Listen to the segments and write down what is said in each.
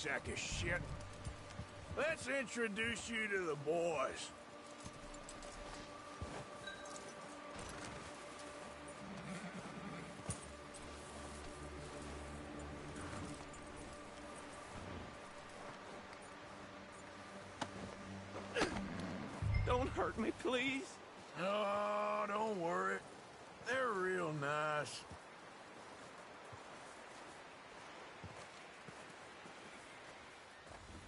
sack of shit. Let's introduce you to the boys. Don't hurt me, please. Oh, don't worry. They're real nice.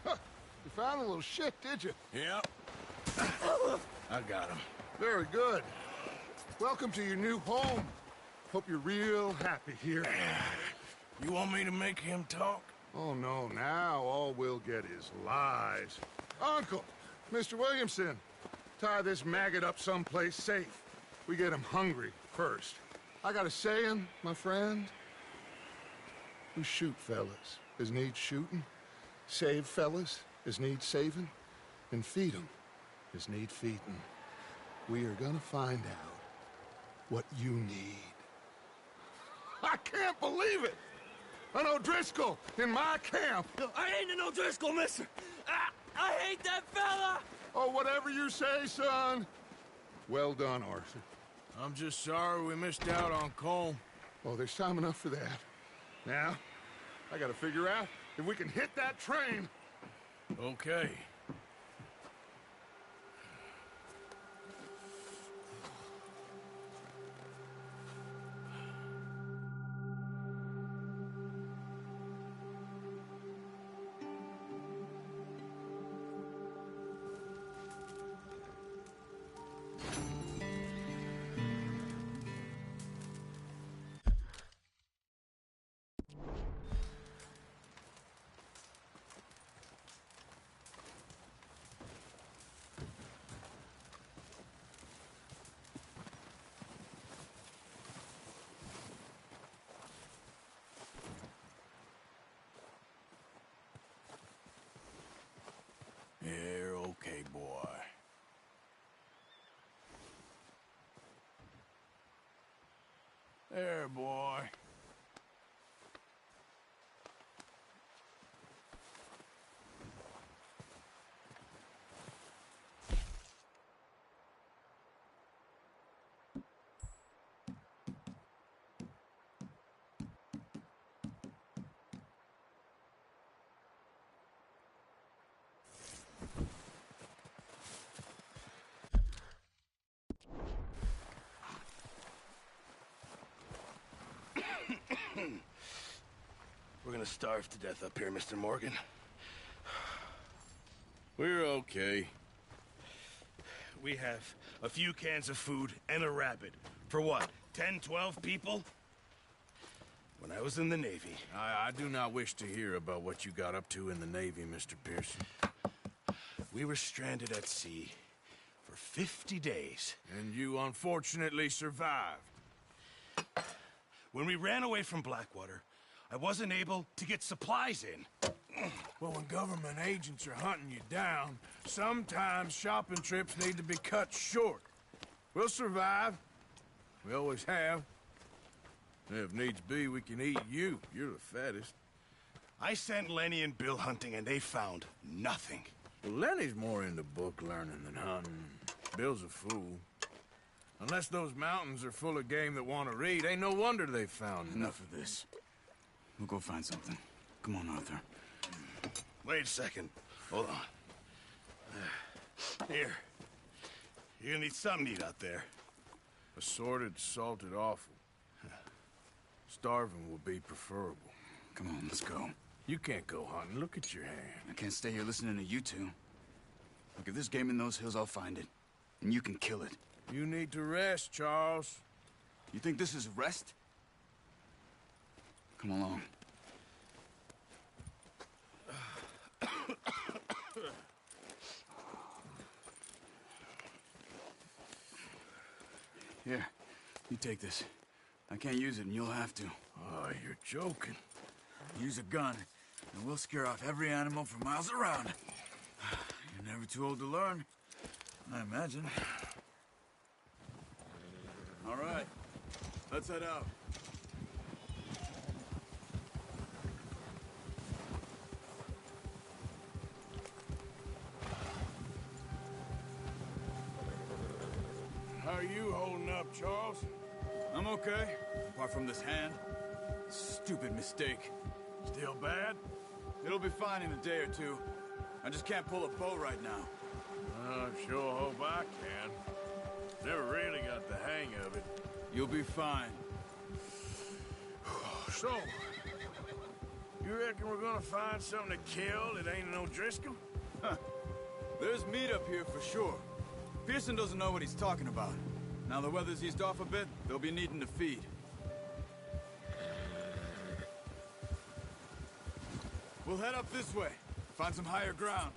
Huh. You found a little shit, did you? Yep. I got him. Very good. Welcome to your new home. Hope you're real happy here. You want me to make him talk? Oh, no, now all we'll get is lies. Uncle, Mr. Williamson, tie this maggot up someplace safe. We get him hungry first. I got a saying, my friend. We shoot fellas as need shooting, save fellas as need saving, and feed 'em as need feeding. We are gonna find out what you need. I can't believe it! An O'Driscoll in my camp! No, I ain't an O'Driscoll, mister! I hate that fella! Oh, whatever you say, son. Well done, Arthur. I'm just sorry we missed out on Colm. Oh, there's time enough for that. Now, I gotta figure out if we can hit that train. Okay. You're okay, boy. There, boy. We're gonna starve to death up here, Mr. Morgan. We're okay. We have a few cans of food and a rabbit. For what, 10, 12 people? When I was in the Navy... I do not wish to hear about what you got up to in the Navy, Mr. Pearson. We were stranded at sea for 50 days. And you unfortunately survived. When we ran away from Blackwater, I wasn't able to get supplies in. Well, when government agents are hunting you down, sometimes shopping trips need to be cut short. We'll survive. We always have. And if needs be, we can eat you. You're the fattest. I sent Lenny and Bill hunting, and they found nothing. Well, Lenny's more into book learning than hunting. Bill's a fool. Unless those mountains are full of game that want to read, ain't no wonder they found Enough of this. We'll go find something. Come on, Arthur. Wait a second. Hold on. Here. You're gonna need something to eat out there. Assorted, salted offal. Starving would be preferable. Come on, let's go. You can't go hunting. Look at your hand. I can't stay here listening to you two. Look, if there's game in those hills, I'll find it. And you can kill it. You need to rest, Charles. You think this is rest? Come along. Here, you take this. I can't use it, and you'll have to. Oh, you're joking. Use a gun, and we'll scare off every animal for miles around. You're never too old to learn, I imagine. All right, let's head out. are you holding up, Charles? I'm okay, apart from this hand. Stupid mistake. Still bad? It'll be fine in a day or two. I just can't pull a bow right now. I sure hope I can. Never really got the hang of it. You'll be fine. So, you reckon we're gonna find something to kill that ain't no Driscoll? There's meat up here for sure. Pearson doesn't know what he's talking about. Now the weather's eased off a bit, they'll be needing to feed. We'll head up this way. Find some higher ground.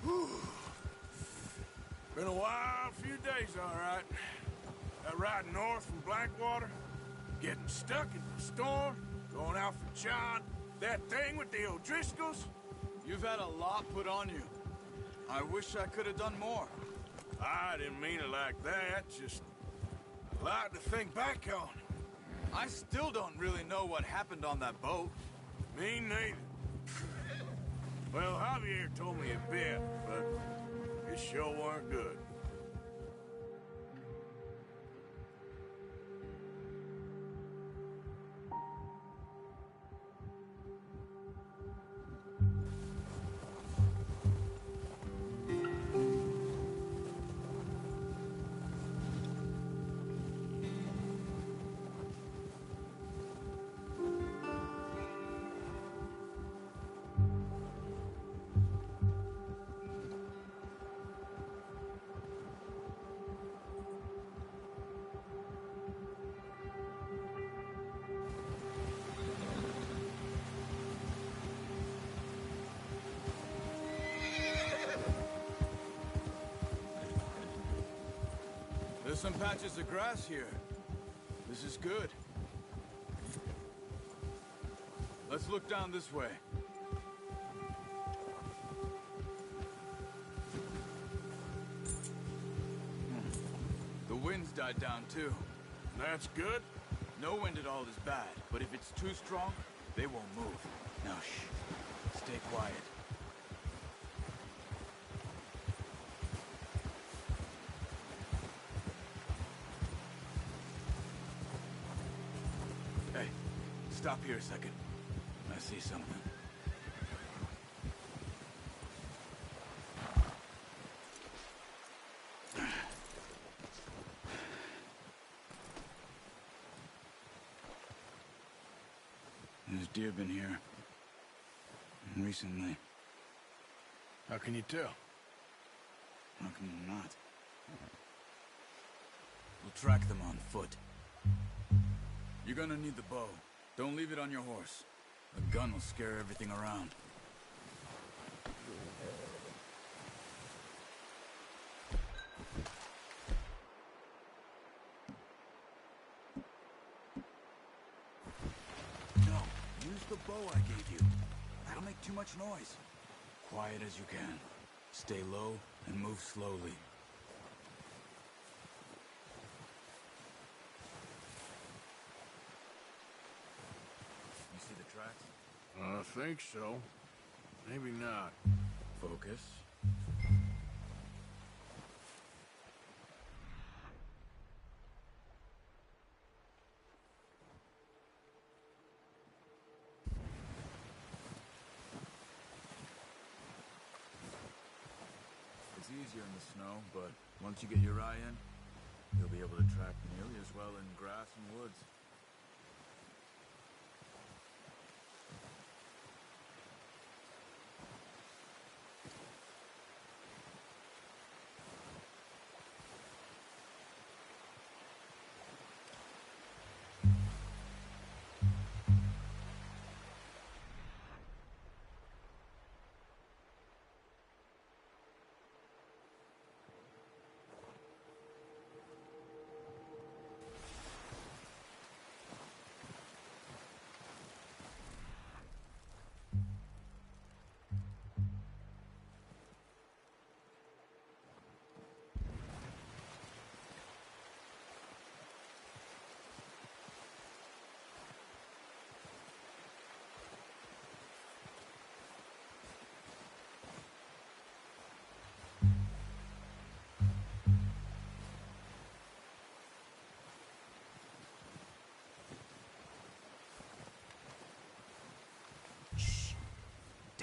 Whew. Been a wild few days, all right. That ride north from Blackwater, getting stuck in the storm, going out for John, that thing with the O'Driscolls. You've had a lot put on you. I wish I could have done more. I didn't mean it like that, just a lot to think back on. I still don't really know what happened on that boat. Me neither. Well, Javier told me a bit, but it sure weren't good. There's some patches of grass here. This is good. Let's look down this way. The wind's died down too. That's good. No wind at all is bad, but if it's too strong, they won't move. Now shh. Stay quiet. Hey, stop here a second. I see something. There's deer been here. Recently. How can you tell? How can you not? We'll track them on foot. You're gonna need the bow. Don't leave it on your horse. A gun will scare everything around. No, use the bow I gave you. That'll make too much noise. Quiet as you can. Stay low and move slowly. You see the tracks? I think so. Maybe not. Focus. It's easier in the snow, but once you get your eye in, you'll be able to track nearly as well in grass and woods.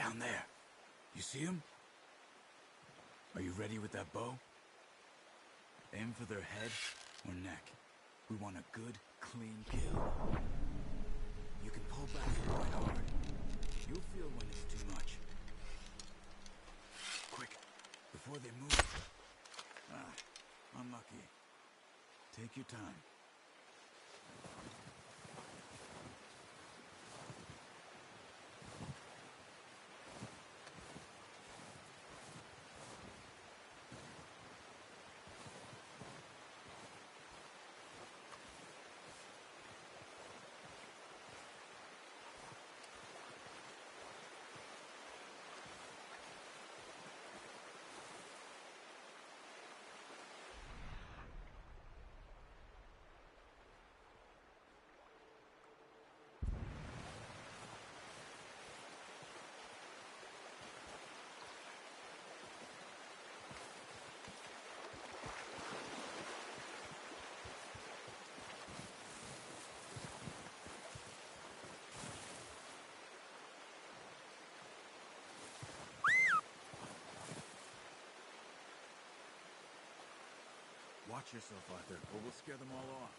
Down there. You see him? Are you ready with that bow? Aim for their head or neck. We want a good, clean kill. You can pull back and point hard. You'll feel when it's too much. Quick, before they move. Unlucky. Take your time. Watch yourself, Arthur, or we'll scare them all off.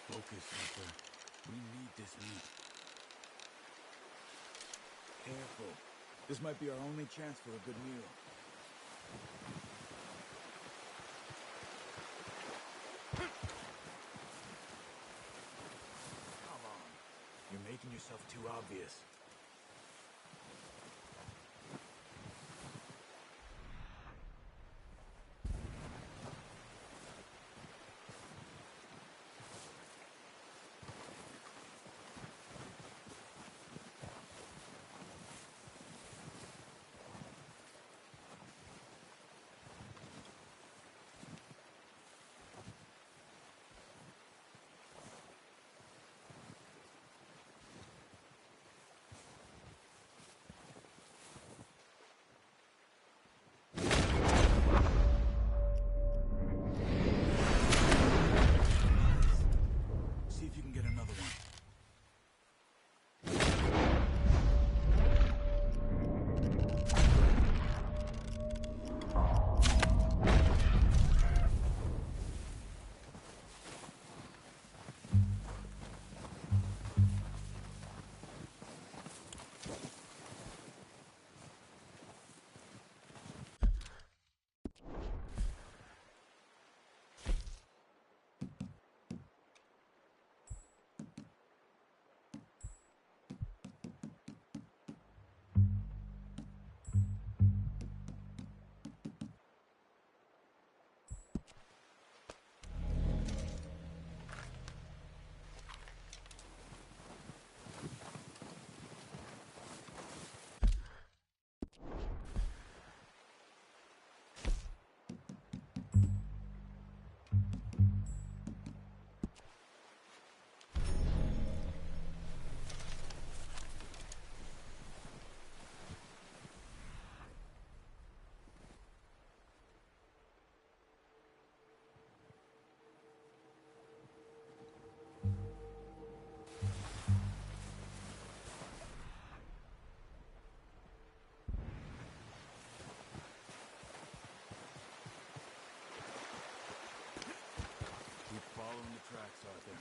Focus, Arthur. We need this meat. Careful. This might be our only chance for a good meal. Come on. You're making yourself too obvious. See if you can get another one. Keep following the tracks, Arthur.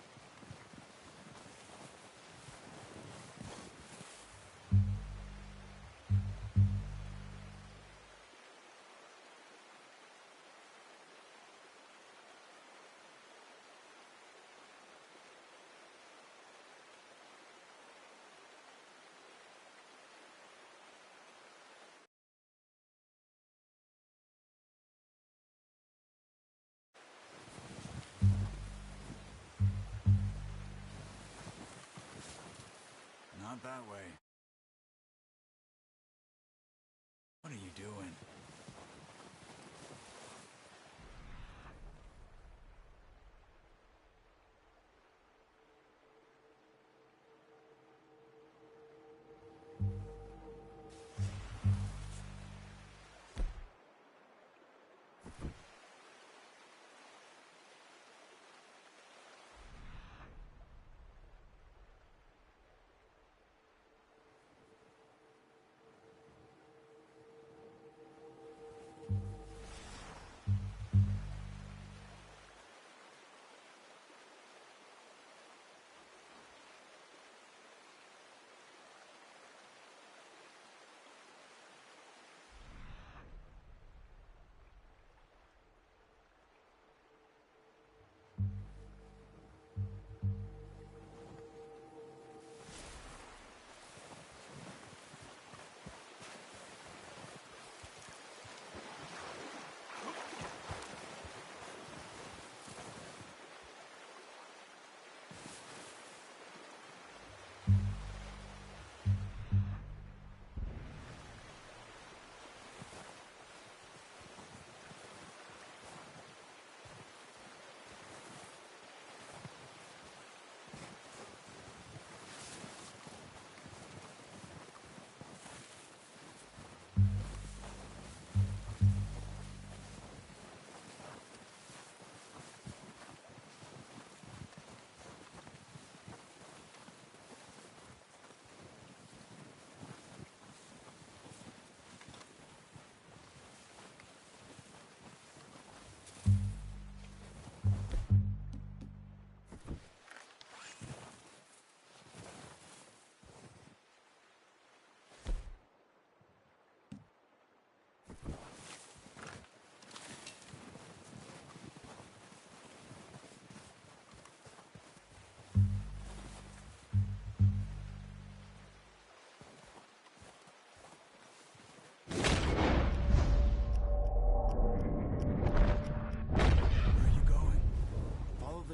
that way. What are you doing?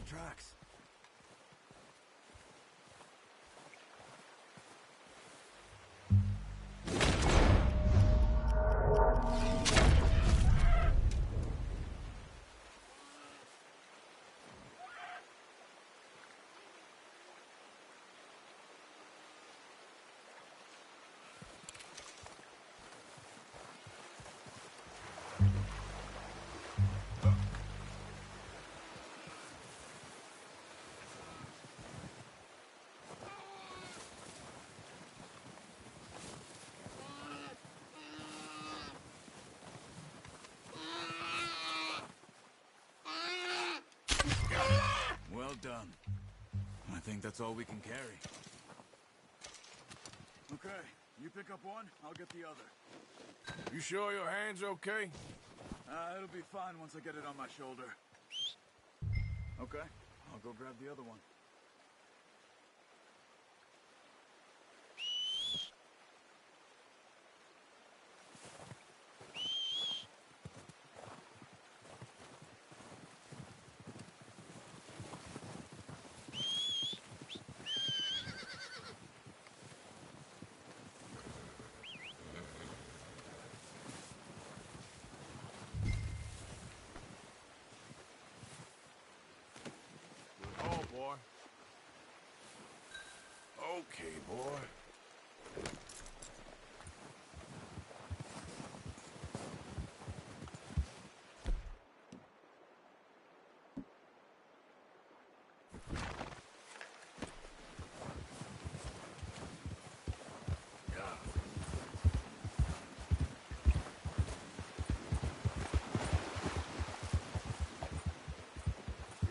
Tracks. Well done. I think that's all we can carry. Okay, you pick up one, I'll get the other. You sure your hand's okay? It'll be fine once I get it on my shoulder. Okay, I'll go grab the other one. Boy. Okay, boy.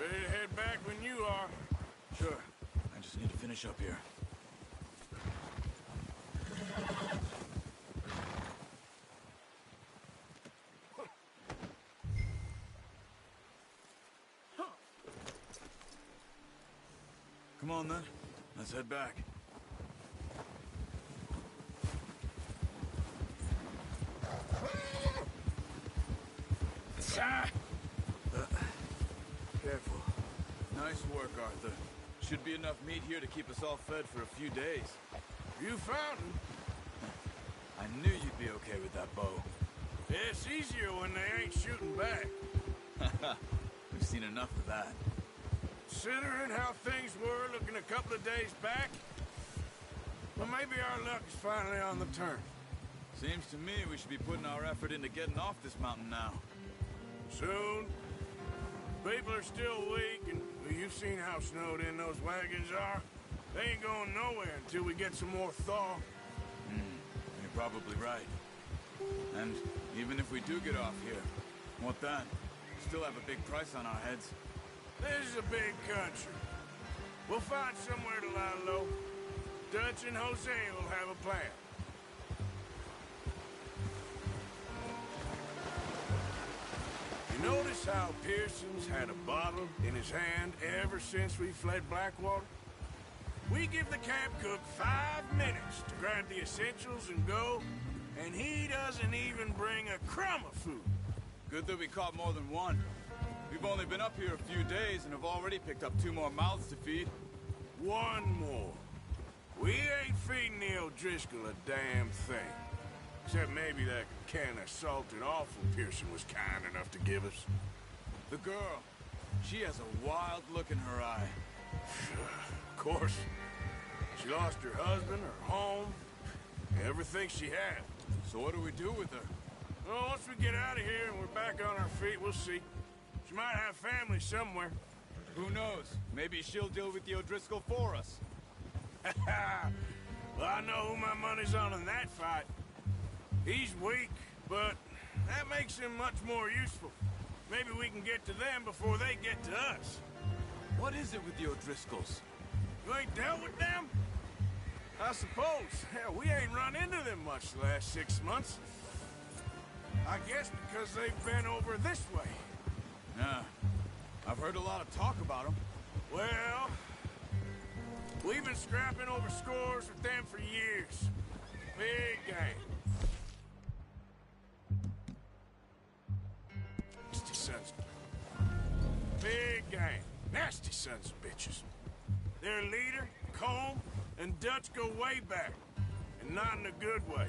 Ready to head back when you are. Sure. I just need to finish up here. Come on, then. Let's head back. Careful. Nice work, Arthur. Should be enough meat here to keep us all fed for a few days. You found him. I knew you'd be okay with that bow. It's easier when they ain't shooting back. We've seen enough of that. Considering how things were looking a couple of days back, well, maybe our luck is finally on the turn. Seems to me we should be putting our effort into getting off this mountain now. Soon. People are still weak, and well, you've seen how snowed in those wagons are. They ain't going nowhere until we get some more thaw. You're probably right. And even if we do get off here, what then? Still have a big price on our heads. This is a big country. We'll find somewhere to lie low. Dutch and Jose will have a plan. You notice how Pearson's had a bottle in his hand ever since we fled Blackwater? We give the camp cook 5 minutes to grab the essentials and go, and he doesn't even bring a crumb of food. Good that we caught more than one. We've only been up here a few days and have already picked up 2 more mouths to feed. One more. We ain't feeding the O'Driscoll a damn thing. Except maybe that can of salted offal Pearson was kind enough to give us. The girl, she has a wild look in her eye. Of course. She lost her husband, her home, everything she had. So what do we do with her? Well, once we get out of here and we're back on our feet, we'll see. She might have family somewhere. Who knows? Maybe she'll deal with the O'Driscoll for us. Well, I know who my money's on in that fight. He's weak, but that makes him much more useful. Maybe we can get to them before they get to us. What is it with the O'Driscolls? You ain't dealt with them? I suppose. Hell, we ain't run into them much the last 6 months. I guess because they've been over this way. Yeah. I've heard a lot of talk about them. Well, we've been scrapping over scores with them for years. Big game. Nasty sons. Big game. Nasty sons of bitches. Their leader, Colm, and Dutch go way back. And not in a good way.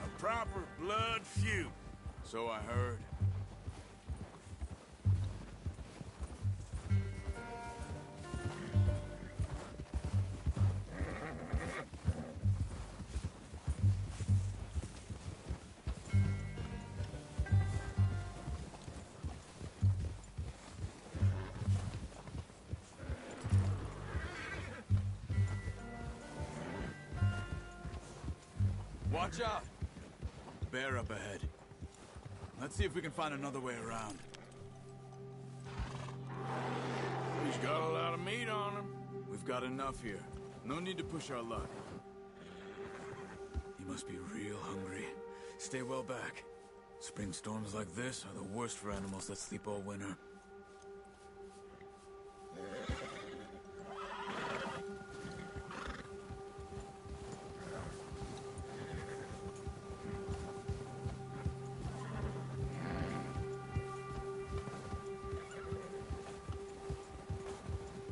A proper blood feud. So I heard. Watch out! Bear up ahead. Let's see if we can find another way around. He's got a lot of meat on him. We've got enough here. No need to push our luck. He must be real hungry. Stay well back. Spring storms like this are the worst for animals that sleep all winter.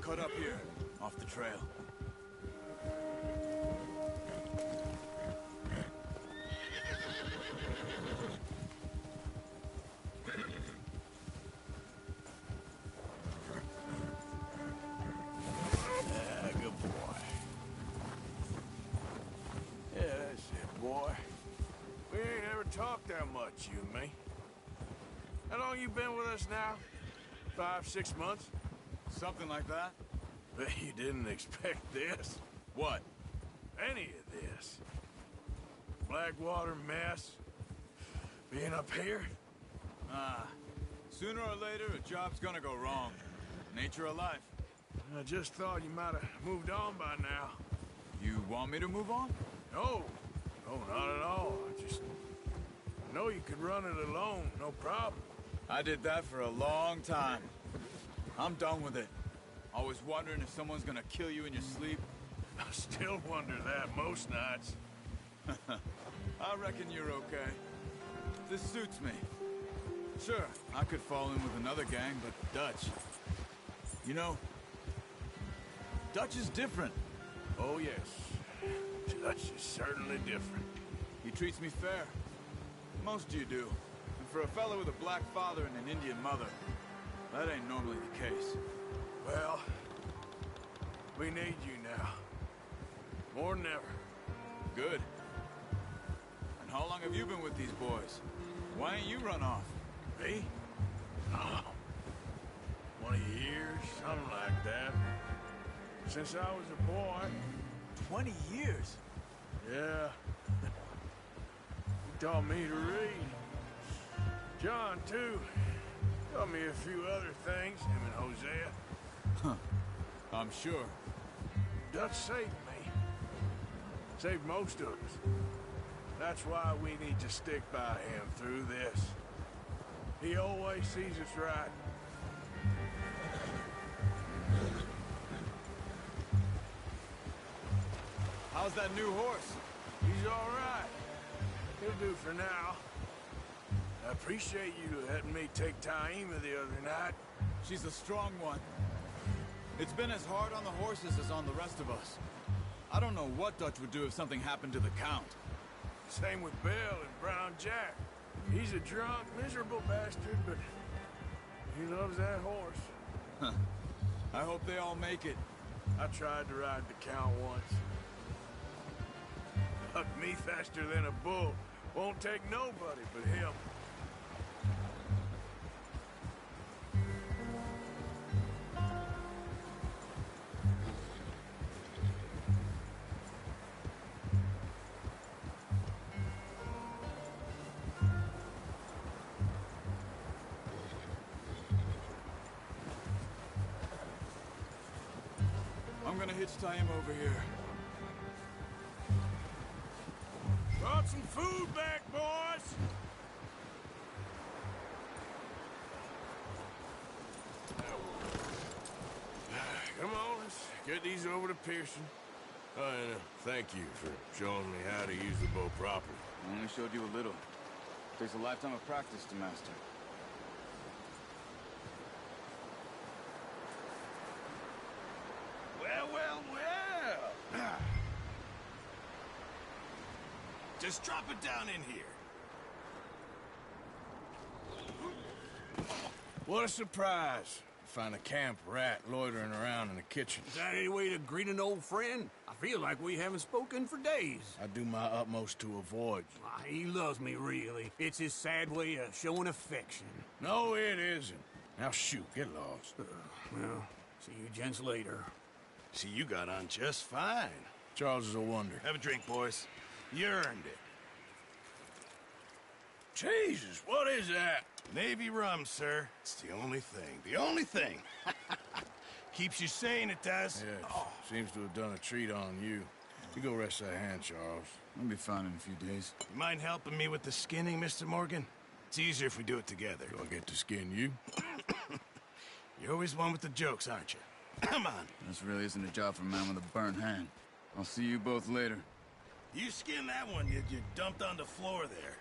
Cut up here, off the trail. Good boy. Yeah, that's it, boy. We ain't ever talked that much, you and me. How long you been with us now? 5, 6 months? Something like that? Bet you didn't expect this. What? Any of this. Blackwater mess. Being up here. Sooner or later, a job's gonna go wrong. Nature of life. I just thought you might have moved on by now. You want me to move on? No. No, not at all. I just know you could run it alone, no problem. I did that for a long time. I'm done with it. Always wondering if someone's gonna kill you in your sleep. I still wonder that most nights. I reckon you're okay. This suits me. Sure, I could fall in with another gang, but Dutch... You know, Dutch is different. Oh, yes. Dutch is certainly different. He treats me fair. Most of you do. And for a fella with a black father and an Indian mother, that ain't normally the case. Well, we need you now. More than ever. Good. And how long have you been with these boys? Why ain't you run off? Me? Oh, 20 years, something like that. Since I was a boy. 20 years? Yeah. He taught me to read. John, too. Taught me a few other things, him and Hosea. Huh. I'm sure. Dutch saved me. Saved most of us. That's why we need to stick by him through this. He always sees us right. How's that new horse? He's all right. He'll do for now. I appreciate you letting me take Taima the other night. She's a strong one. It's been as hard on the horses as on the rest of us. I don't know what Dutch would do if something happened to the Count. Same with Bill and Brown Jack. He's a drunk, miserable bastard, but he loves that horse. Huh. I hope they all make it. I tried to ride the Count once. Hucked me faster than a bull. Won't take nobody but him. I'm gonna hitch Taima over here. Brought some food back, boys! Come on, let's get these over to Pearson. Oh, and thank you for showing me how to use the bow properly. I only showed you a little. Takes a lifetime of practice to master. Well, well, well! Just drop it down in here. What a surprise. Find a camp rat loitering around in the kitchen. Is that any way to greet an old friend? I feel like we haven't spoken for days. I do my utmost to avoid you. Ah, he loves me, really. It's his sad way of showing affection. No, it isn't. Now shoot, get lost. Well, see you gents later. See, you got on just fine. Charles is a wonder. Have a drink, boys. You earned it. Jesus, what is that? Navy rum, sir. It's the only thing. The only thing. Keeps you sane, it does. Yeah, seems to have done a treat on you. You go rest that hand, Charles. I'll be fine in a few days. You mind helping me with the skinning, Mr. Morgan? It's easier if we do it together. Do I get to skin you? You're always one with the jokes, aren't you? Come on. This really isn't a job for a man with a burnt hand. I'll see you both later. You skin that one you dumped on the floor there.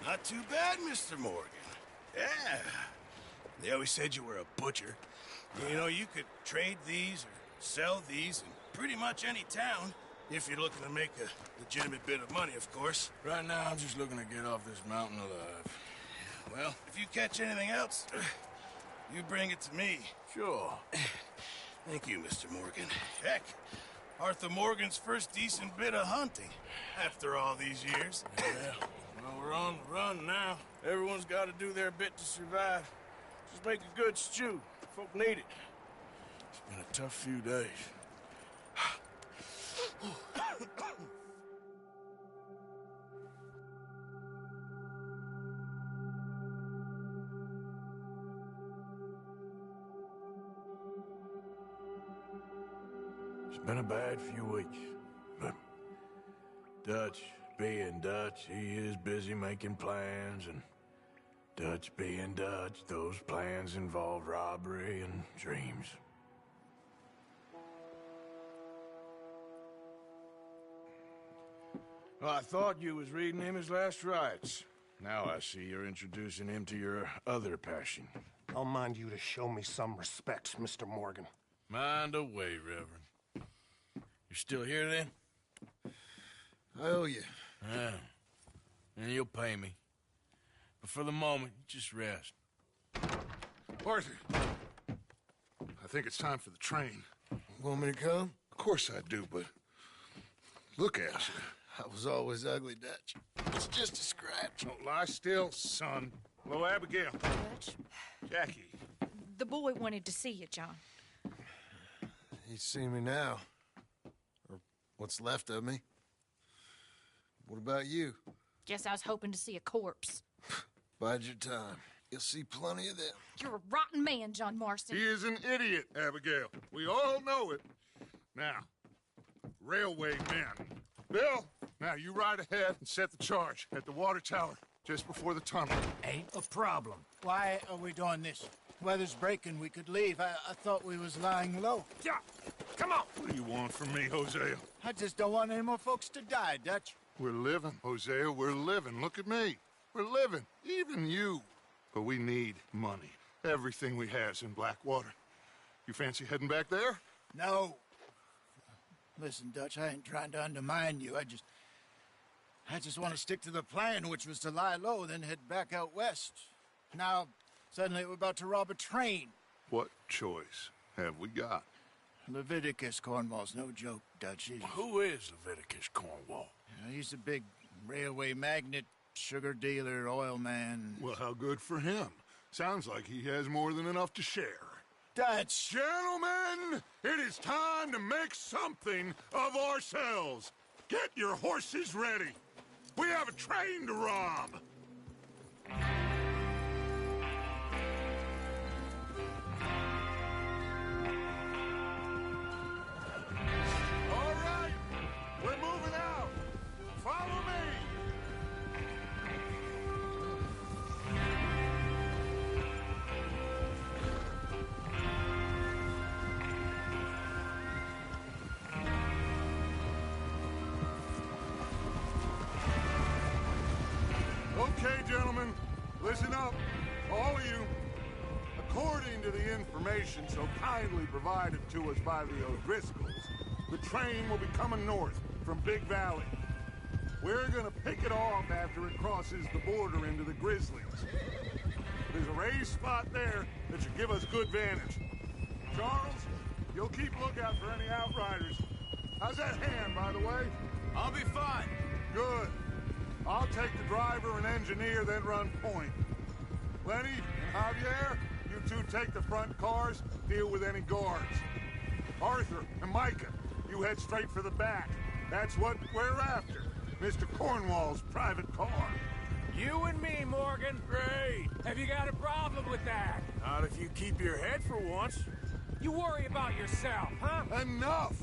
Not too bad, Mr. Morgan. Yeah. They always said you were a butcher. You know, you could trade these or sell these in pretty much any town, if you're looking to make a legitimate bit of money, of course. Right now, I'm just looking to get off this mountain alive. Well, if you catch anything else, you bring it to me. Sure. Thank you, Mr. Morgan. Heck, Arthur Morgan's first decent bit of hunting after all these years. Yeah. Well, we're on the run now. Everyone's got to do their bit to survive. Just make a good stew. Folk need it. It's been a tough few days. It's been a bad few weeks, but Dutch being Dutch, he is busy making plans, and Dutch being Dutch, those plans involve robbery and dreams. Well, I thought you was reading him his last rites. Now I see you're introducing him to your other passion. I'll mind you to show me some respect, Mr. Morgan. Mind away, Reverend. You're still here, then? I owe you. Yeah. And you'll pay me. But for the moment, just rest. Arthur, I think it's time for the train. Want me to come? Of course I do, but look at you. I was always ugly, Dutch. It's just a scratch. Don't lie still, son. Hello, Abigail. Dutch, Jackie. the boy wanted to see you, John. He's seen me now. Or what's left of me. What about you? Guess I was hoping to see a corpse. Bide your time. You'll see plenty of them. You're a rotten man, John Marston. He is an idiot, Abigail. We all know it. Now, railway men. Bill, now you ride ahead and set the charge at the water tower just before the tunnel. Ain't a problem. Why are we doing this? Weather's breaking. We could leave. I thought we was lying low. Yeah, come on. What do you want from me, Hosea? I just don't want any more folks to die, Dutch. We're living, Hosea. We're living. Look at me. We're living. Even you. But we need money. Everything we has in Blackwater. You fancy heading back there? No. Listen, Dutch, I ain't trying to undermine you. I just want to stick to the plan, which was to lie low, then head back out west. Now, suddenly we're about to rob a train. What choice have we got? Leviticus Cornwall's no joke, Dutch. Who is Leviticus Cornwall? He's a big railway magnate, sugar dealer, oil man. Well, how good for him. Sounds like he has more than enough to share. Dutch! Gentlemen, it is time to make something of ourselves. Get your horses ready. We have a train to rob. All right, we're moving out. Follow me. Okay, gentlemen, listen up, all of you. According to the information so kindly provided to us by the O'Driscolls, the train will be coming north from Big Valley. We're gonna pick it off after it crosses the border into the Grizzlies. There's a raised spot there that should give us good vantage. Charles, you'll keep lookout for any outriders. How's that hand, by the way? I'll be fine. Good. I'll take the driver and engineer, then run point. Lenny and Javier, you two take the front cars, deal with any guards. Arthur and Micah, you head straight for the back. That's what we're after. Mr. Cornwall's private car. You and me, Morgan. Great. Have you got a problem with that? Not if you keep your head for once. You worry about yourself, huh? Enough!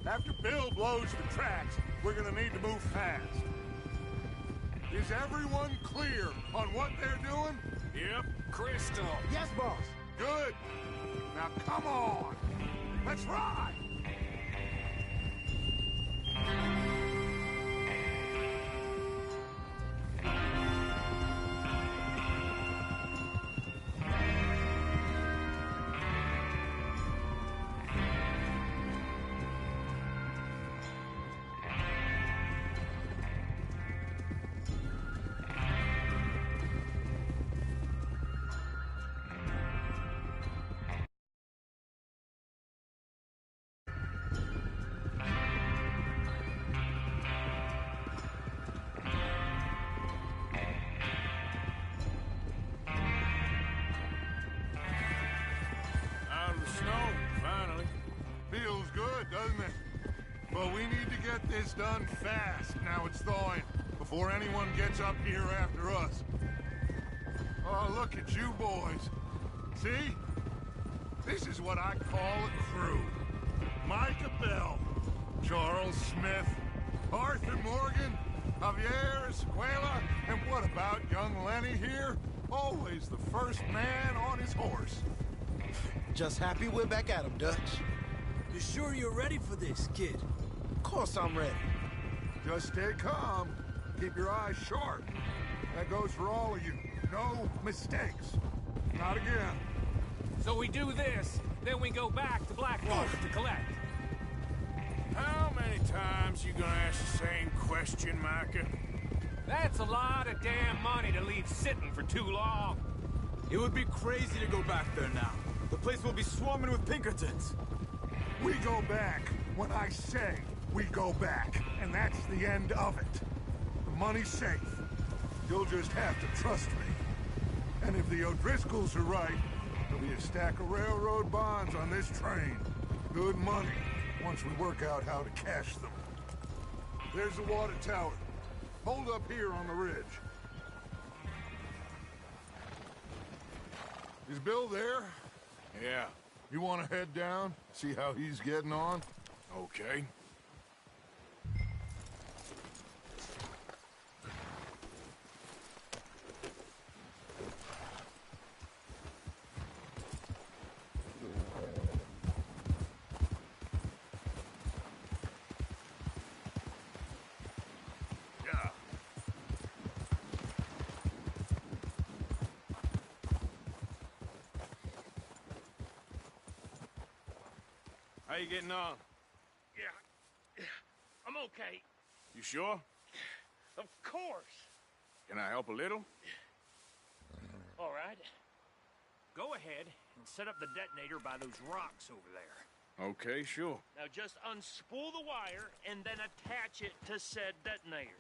After Bill blows the tracks, we're gonna need to move fast. Is everyone clear on what they're doing? Yep. Crystal. Yes, boss. Good. Now come on. Let's ride. Out of the snow, finally. Feels good, doesn't it? But we need to get this done fast, now it's thawing, before anyone gets up here after us. Oh, look at you boys. See? This is what I call a crew. Micah Bell, Charles Smith, Arthur Morgan, Javier Escuela, and what about young Lenny here? Always the first man on his horse. Just happy we're back at 'em, Dutch. You sure you're ready for this, kid? Of course I'm ready. Just stay calm. Keep your eyes sharp. That goes for all of you. No mistakes. Not again. So we do this, then we go back to Blackwater to collect. How many times you gonna ask the same question, Micah? That's a lot of damn money to leave sitting for too long. It would be crazy to go back there now. The place will be swarming with Pinkertons. We go back when I say we go back, and that's the end of it. The money's safe. You'll just have to trust me. And if the O'Driscolls are right, there'll be a stack of railroad bonds on this train. Good money, once we work out how to cash them. There's the water tower. Hold up here on the ridge. Is Bill there? Yeah. You want to head down, see how he's getting on? Okay. Yeah. How you getting on? Yeah, I'm okay. You sure? Of course. Can I help a little? All right. Go ahead and set up the detonator by those rocks over there. Okay, sure. Now just unspool the wire and then attach it to said detonator.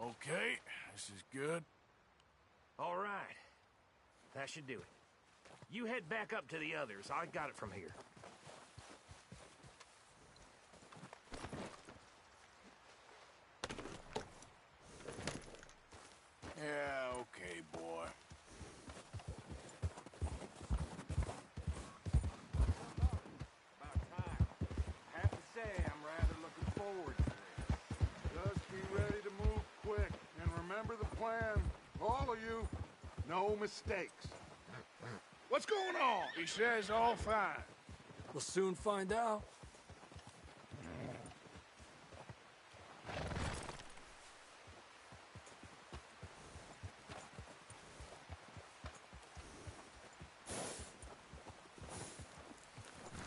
Okay, this is good. All right. That should do it. You head back up to the others. I got it from here. Yeah, okay, boy. About time. I have to say, I'm rather looking forward to this. Just be ready to move quick, and remember the plan. All of you, no mistakes. What's going on? He says all fine. We'll soon find out.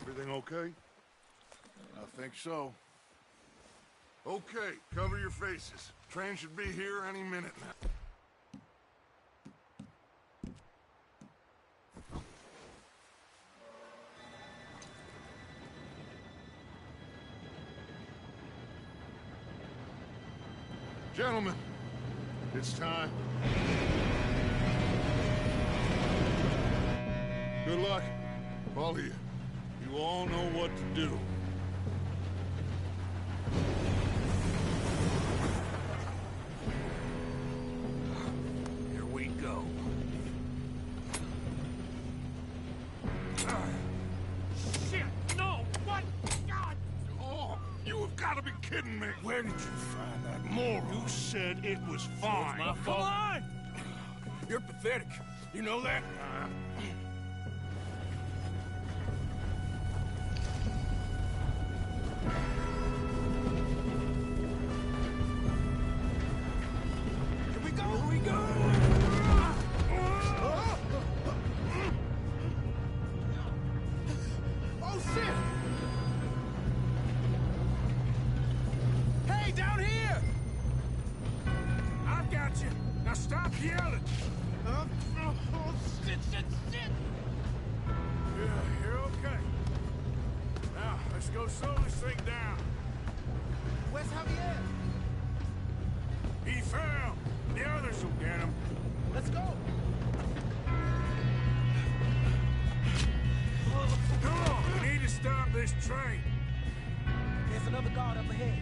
Everything okay? I think so. Okay, cover your faces. Train should be here any minute now. Gentlemen, it's time. Good luck, all of you. You all know what to do. Here we go. Shit! No! What? God! Oh, you have got to be kidding me. Where did you find that moron? You said it was fine. My fault. Come on! You're pathetic. You know that? Here we go! Here we go! Oh, shit! Hey, down here! I've got you. Now stop yelling. Oh, shit, shit, shit! Yeah, you're okay. Now, let's go slow this thing down. Where's Javier? He fell. The others will get him. Let's go. train. There's another guard up ahead.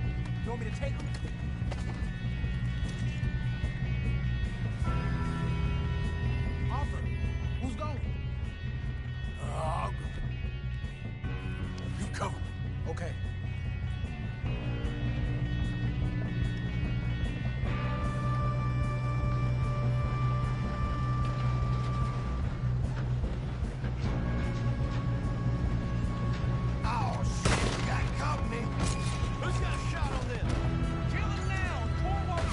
You want me to take him? Arthur, who's going? I'll go. You cover me. Okay. Oh, shit, you got company. Who's got a shot on them? Kill him now! Cornwall!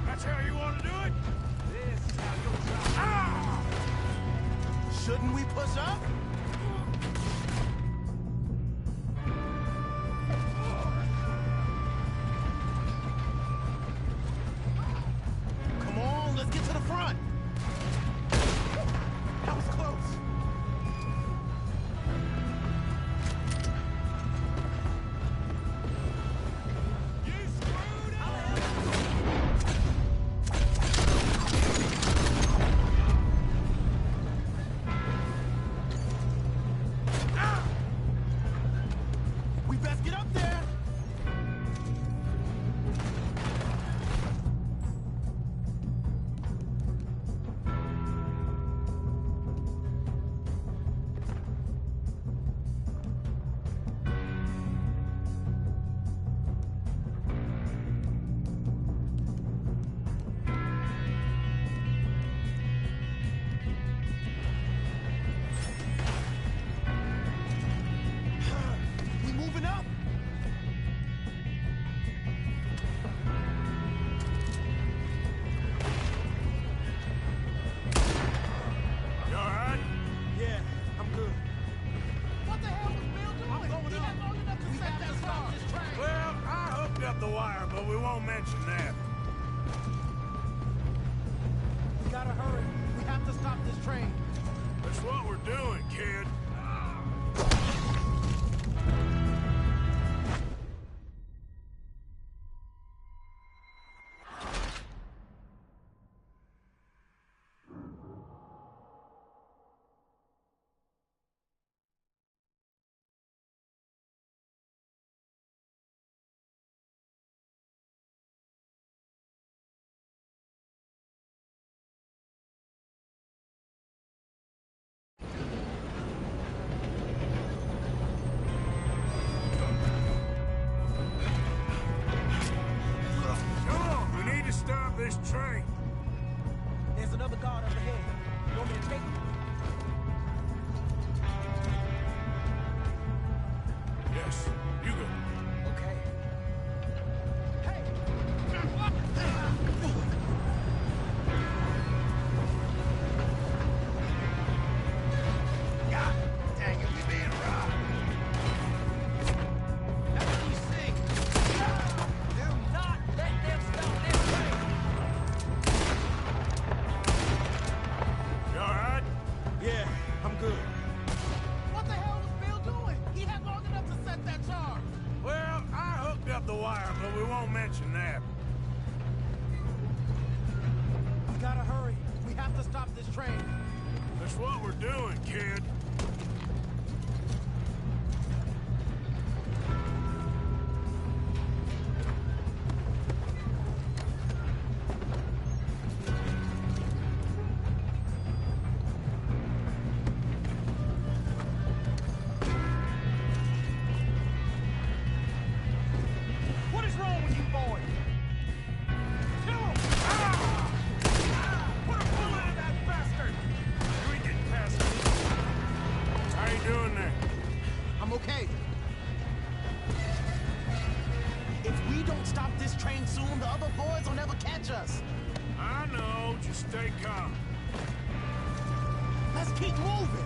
That's how you want to do it? This is how you'll try. Ah! Shouldn't we push up? Come on, let's get to the front. That was close. You screwed up! We best get up there. We moving up. You all right? Yeah, I'm good. What the hell was Bill doing? I'm going He up. had long enough to We set have that to stop car. this train. Well, I hooked up the wire, but we won't mention that. We gotta hurry. We have to stop this train. That's what we're doing, kid. Come on, we need to stop this train. There's another guard up ahead. You want me to take him? Yes, you go. Okay. God dang it, we being robbed. That's what you sing. Do not let them stop this train! You all right? Yeah, I'm good. What the hell was Bill doing? He had long enough to set that charge. Well, I hooked up the wire, but we won't mention that. We gotta hurry. We have to stop this train. That's what we're doing, kid. What is wrong with you boys? Kill him! Put a bullet in that bastard! You ain't getting past me. How you doing there? I'm okay. If we don't stop this train soon, the other boys will never catch us. I know, just stay calm. Let's keep moving.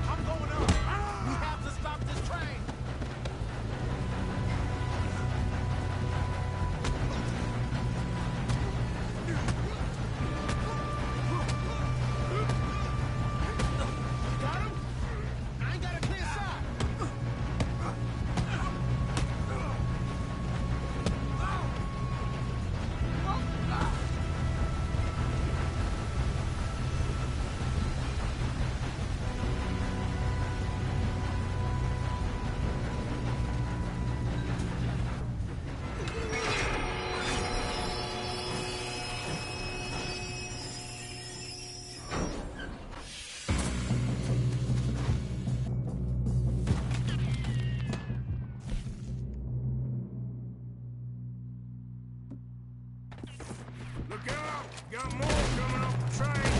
I'm going up. We have to stop this train. Got him? I ain't got a clear shot. got more coming off the train.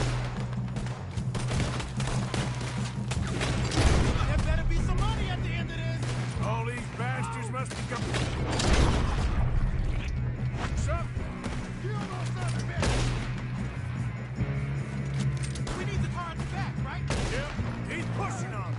There better be some money at the end of this. All these bastards must be coming. Something. You almost done it, man. We need the car at the back, right? Yep, he's pushing on me.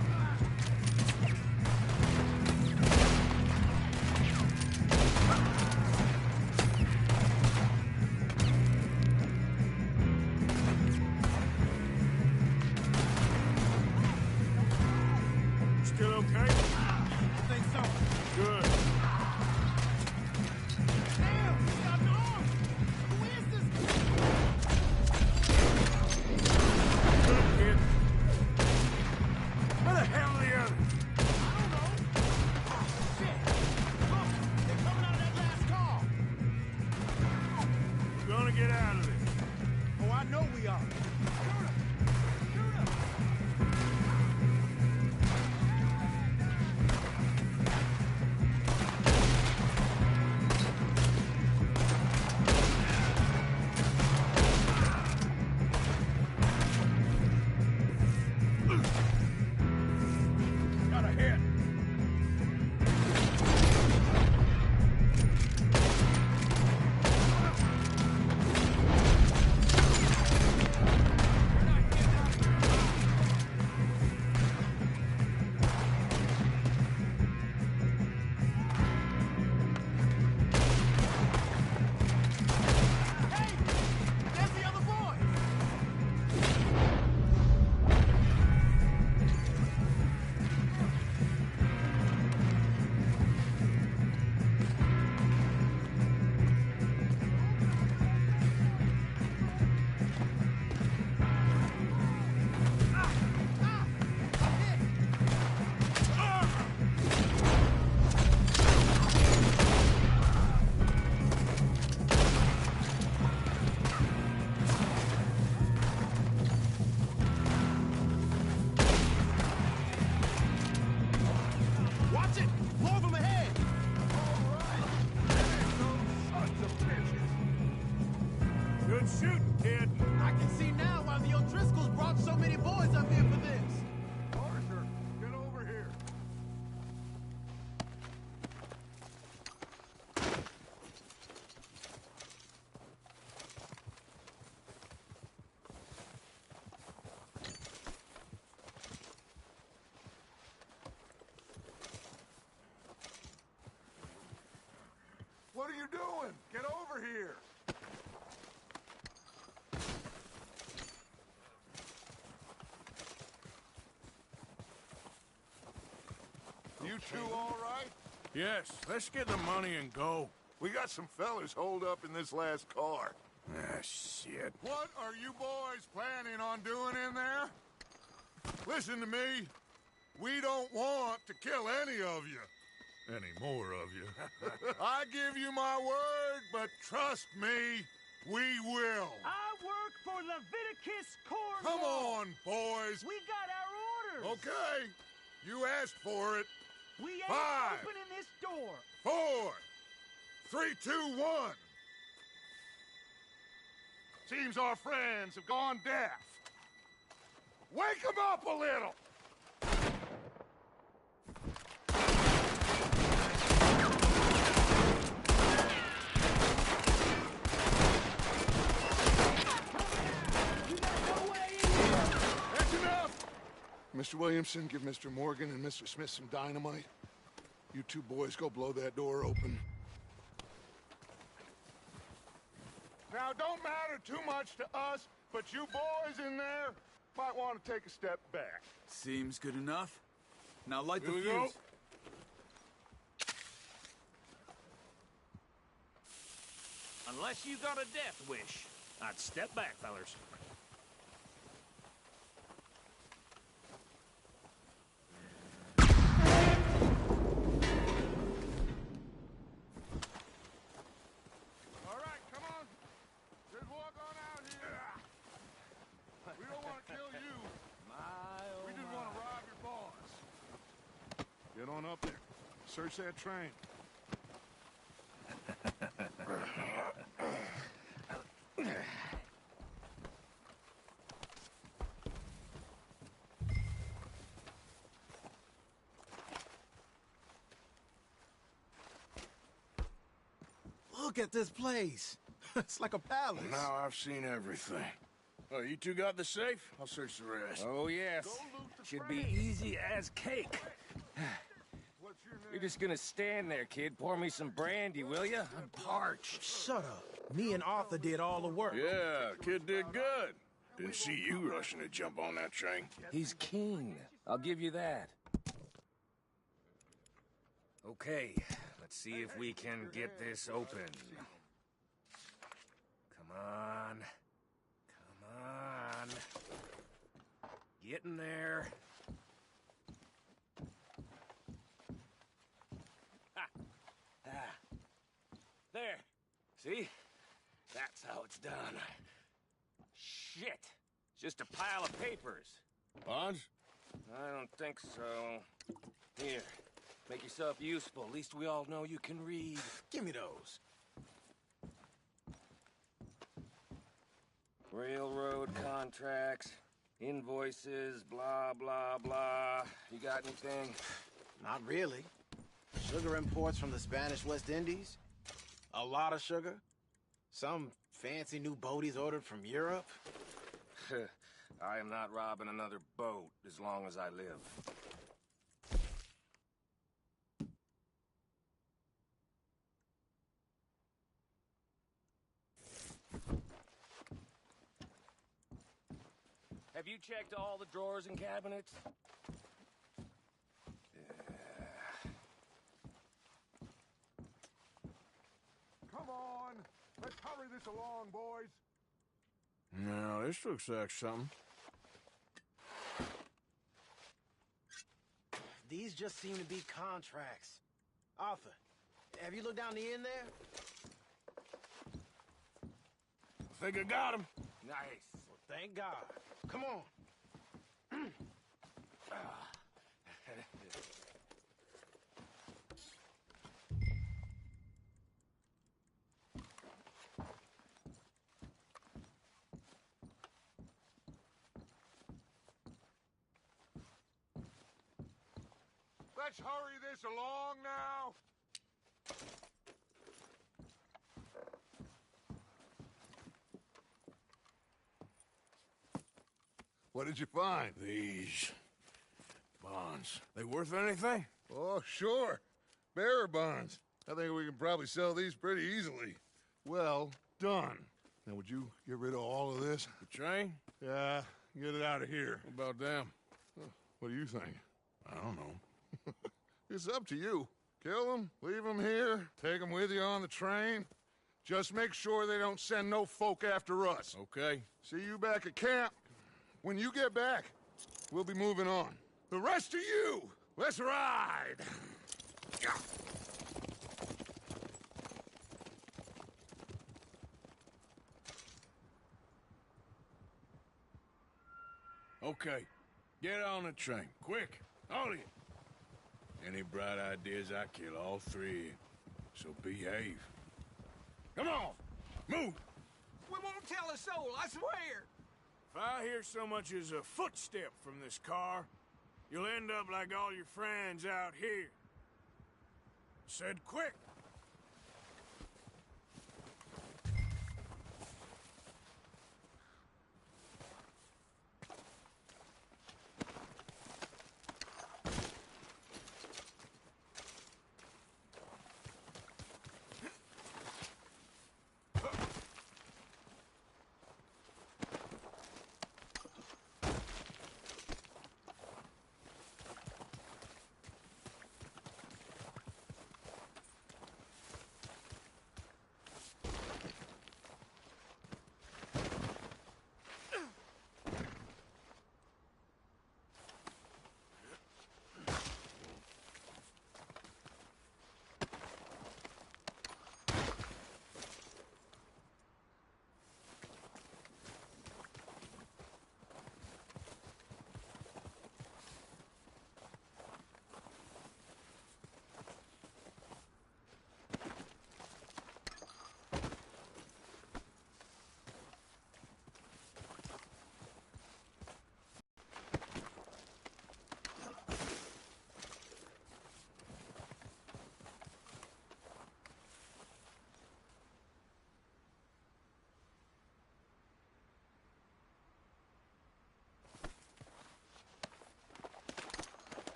Still okay? I think so. Good. Damn, he got an arm. Who is this? Good kid. Where the hell are the others? I don't know. Oh, shit. Look, they're coming out of that last car. We're gonna get out of this. Oh, I know we are. Shoot him. Shoot him. Got a hit. Hey, there's the other boy. Watch it! More of them ahead! Good shooting, kid. I can see now why the O'Driscolls brought so many boys up here for this. Arthur, get over here. What are you doing? Get over here. You two all right? Yes, let's get the money and go. We got some fellas holed up in this last car. Ah, shit. What are you boys planning on doing in there? Listen to me. We don't want to kill any of you. Any more of you. I give you my word, but trust me, we will. I work for Leviticus Corps. Come on, boys. We got our orders. Okay. You asked for it. We ain't 5, opening this door. 4, 3, 2, 1. Seems our friends have gone deaf. Wake them up a little. That's enough. Mr. Williamson, give Mr. Morgan and Mr. Smith some dynamite. You two boys go blow that door open. Now, don't matter too much to us, but you boys in there might want to take a step back. Seems good enough. Now light the Here we fuse. go. Unless you got a death wish, I'd step back, fellers. All right, come on. Just walk on out here. We don't want to kill you. We just want to rob your boss. Get on up there. Search that train. Look at this place. It's like a palace. Now I've seen everything. Oh, you two got the safe? I'll search the rest. Oh, yes. Should be easy as cake. You're just gonna stand there, kid. Pour me some brandy, will you? I'm parched. Shut up. Me and Arthur did all the work. Yeah, kid did good. Didn't see you rushing to jump on that train. He's king. I'll give you that. Okay, let's see if we can get this open. Come on. Come on. Get in there. Ha. Ah. There. See? That's how it's done. Shit. It's just a pile of papers. Bonds? I don't think so. Here. Make yourself useful. At least we all know you can read. Give me those. Railroad contracts, invoices, blah, blah, blah. You got anything? Not really. Sugar imports from the Spanish West Indies. A lot of sugar. Some fancy new boat he's ordered from Europe. I am not robbing another boat as long as I live. Have you checked all the drawers and cabinets? Come on! Let's hurry this along, boys! No, this looks like something. These just seem to be contracts. Arthur, have you looked down the end there? I think I got him. Nice. Well, thank God. Come on. Let's hurry this along now! What did you find? These bonds. They worth anything? Oh, sure. Bearer bonds. I think we can probably sell these pretty easily. Well done. Now, would you get rid of all of this? The train? Yeah, get it out of here. What about them? What do you think? I don't know. It's up to you. Kill them, leave them here, take them with you on the train. Just make sure they don't send no folk after us. Okay. See you back at camp. When you get back, we'll be moving on. The rest of you, let's ride! Okay. Get on the train. Quick. All of you. Any bright ideas, I kill all three of you. So behave. Come on! Move! We won't tell a soul, I swear! If I hear so much as a footstep from this car, you'll end up like all your friends out here. Said quick!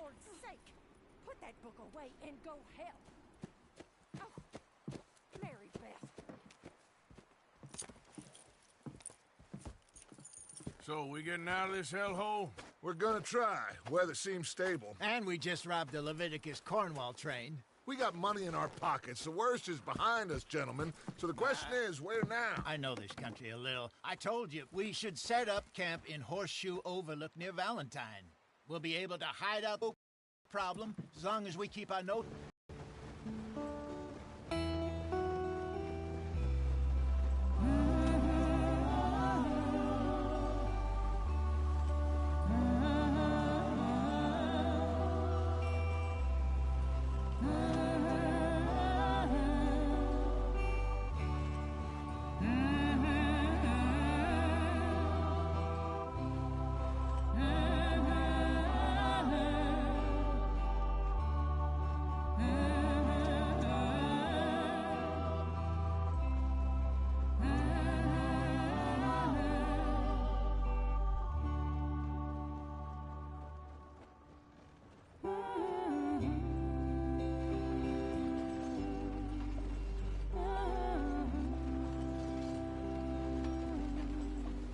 Lord's sake, put that book away and go help. Oh, Mary Beth. So, we getting out of this hellhole? We're gonna try. Weather seems stable. And we just robbed the Leviticus Cornwall train. We got money in our pockets. The worst is behind us, gentlemen. So the question is, where now? I know this country a little. I told you, we should set up camp in Horseshoe Overlook near Valentine. We'll be able to hide out the problem as long as we keep our note.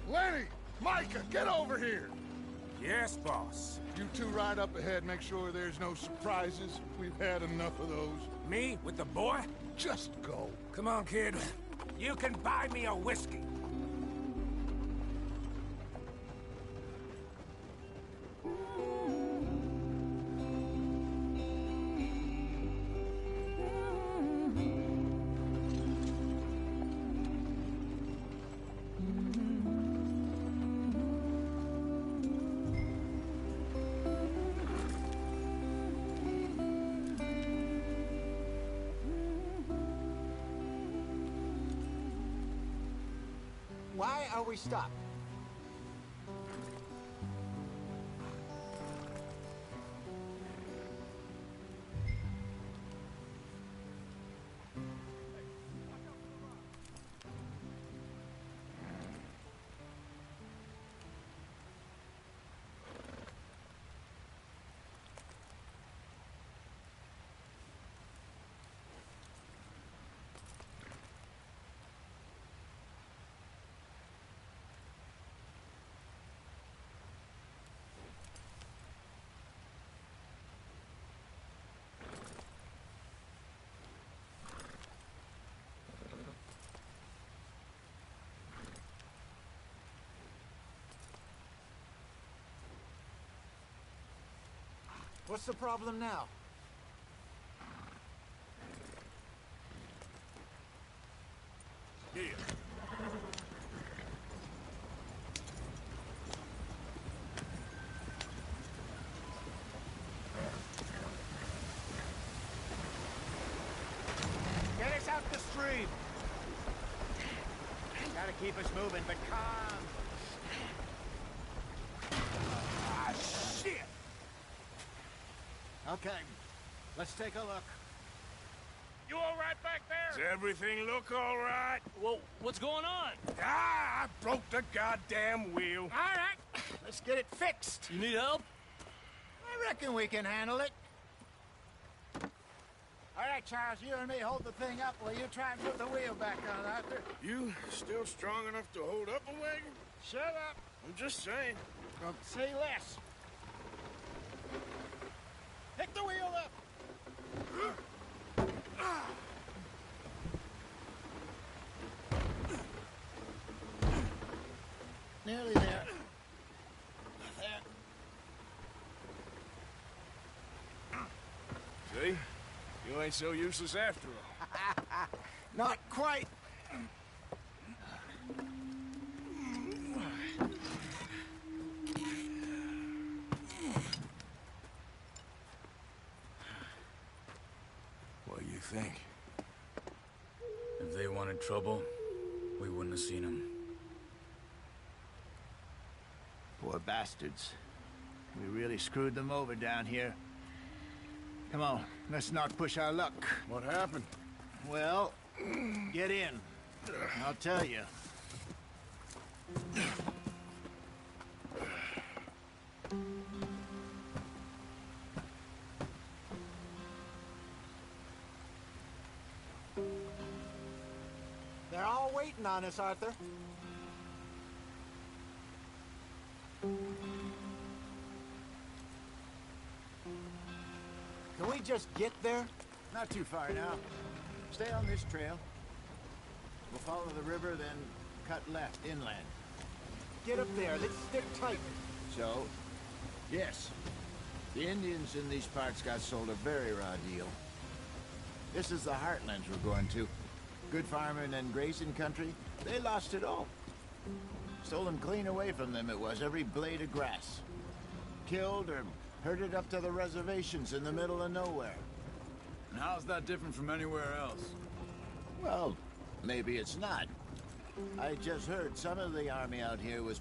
Lenny! Micah, get over here! Yes, boss. You two ride up ahead, make sure there's no surprises. We've had enough of those. Me with the boy? Just go. Come on, kid. You can buy me a whiskey. Why are we stopped? What's the problem now? Here. Get us out the stream. Gotta keep us moving, but calm. Ah, shit! Okay, let's take a look. You all right back there? Does everything look all right? Well, what's going on? Ah, I broke the goddamn wheel. All right, let's get it fixed. You need help? I reckon we can handle it. All right, Charles, you and me hold the thing up while you try and put the wheel back on, Arthur. You still strong enough to hold up a wagon? Shut up. I'm just saying. Don't say less. Pick the wheel up. Nearly there. There. See? You ain't so useless after all. Not quite. What do you think? If they wanted trouble, we wouldn't have seen them. Poor bastards. We really screwed them over down here. Come on, let's not push our luck. What happened? Well, get in. I'll tell you. They're all waiting on us, Arthur. Can we just get there? Not too far now. Stay on this trail. We'll follow the river, then cut left inland. Get up there. Let's stick tight. So, yes, the Indians in these parts got sold a very raw deal. This is the heartlands we're going to. Good farming and grazing country, they lost it all. Stolen clean away from them it was, every blade of grass. Killed or herded up to the reservations in the middle of nowhere. And how's that different from anywhere else? Well, maybe it's not. I just heard some of the army out here was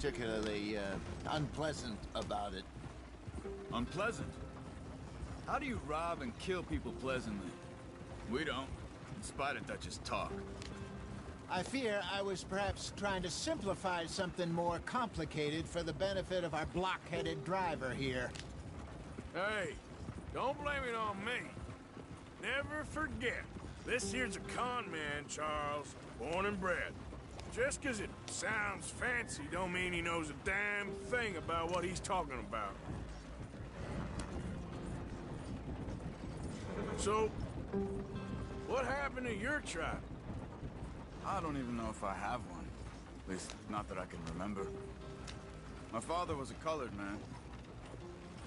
particularly unpleasant about it. Unpleasant? How do you rob and kill people pleasantly? We don't, in spite of Dutch's talk. I fear I was perhaps trying to simplify something more complicated for the benefit of our block-headed driver here. Hey, don't blame it on me. Never forget, this here's a con man, Charles, born and bred. Just 'cause it sounds fancy don't mean he knows a damn thing about what he's talking about. So, what happened to your tribe? I don't even know if I have one. At least, not that I can remember. My father was a colored man.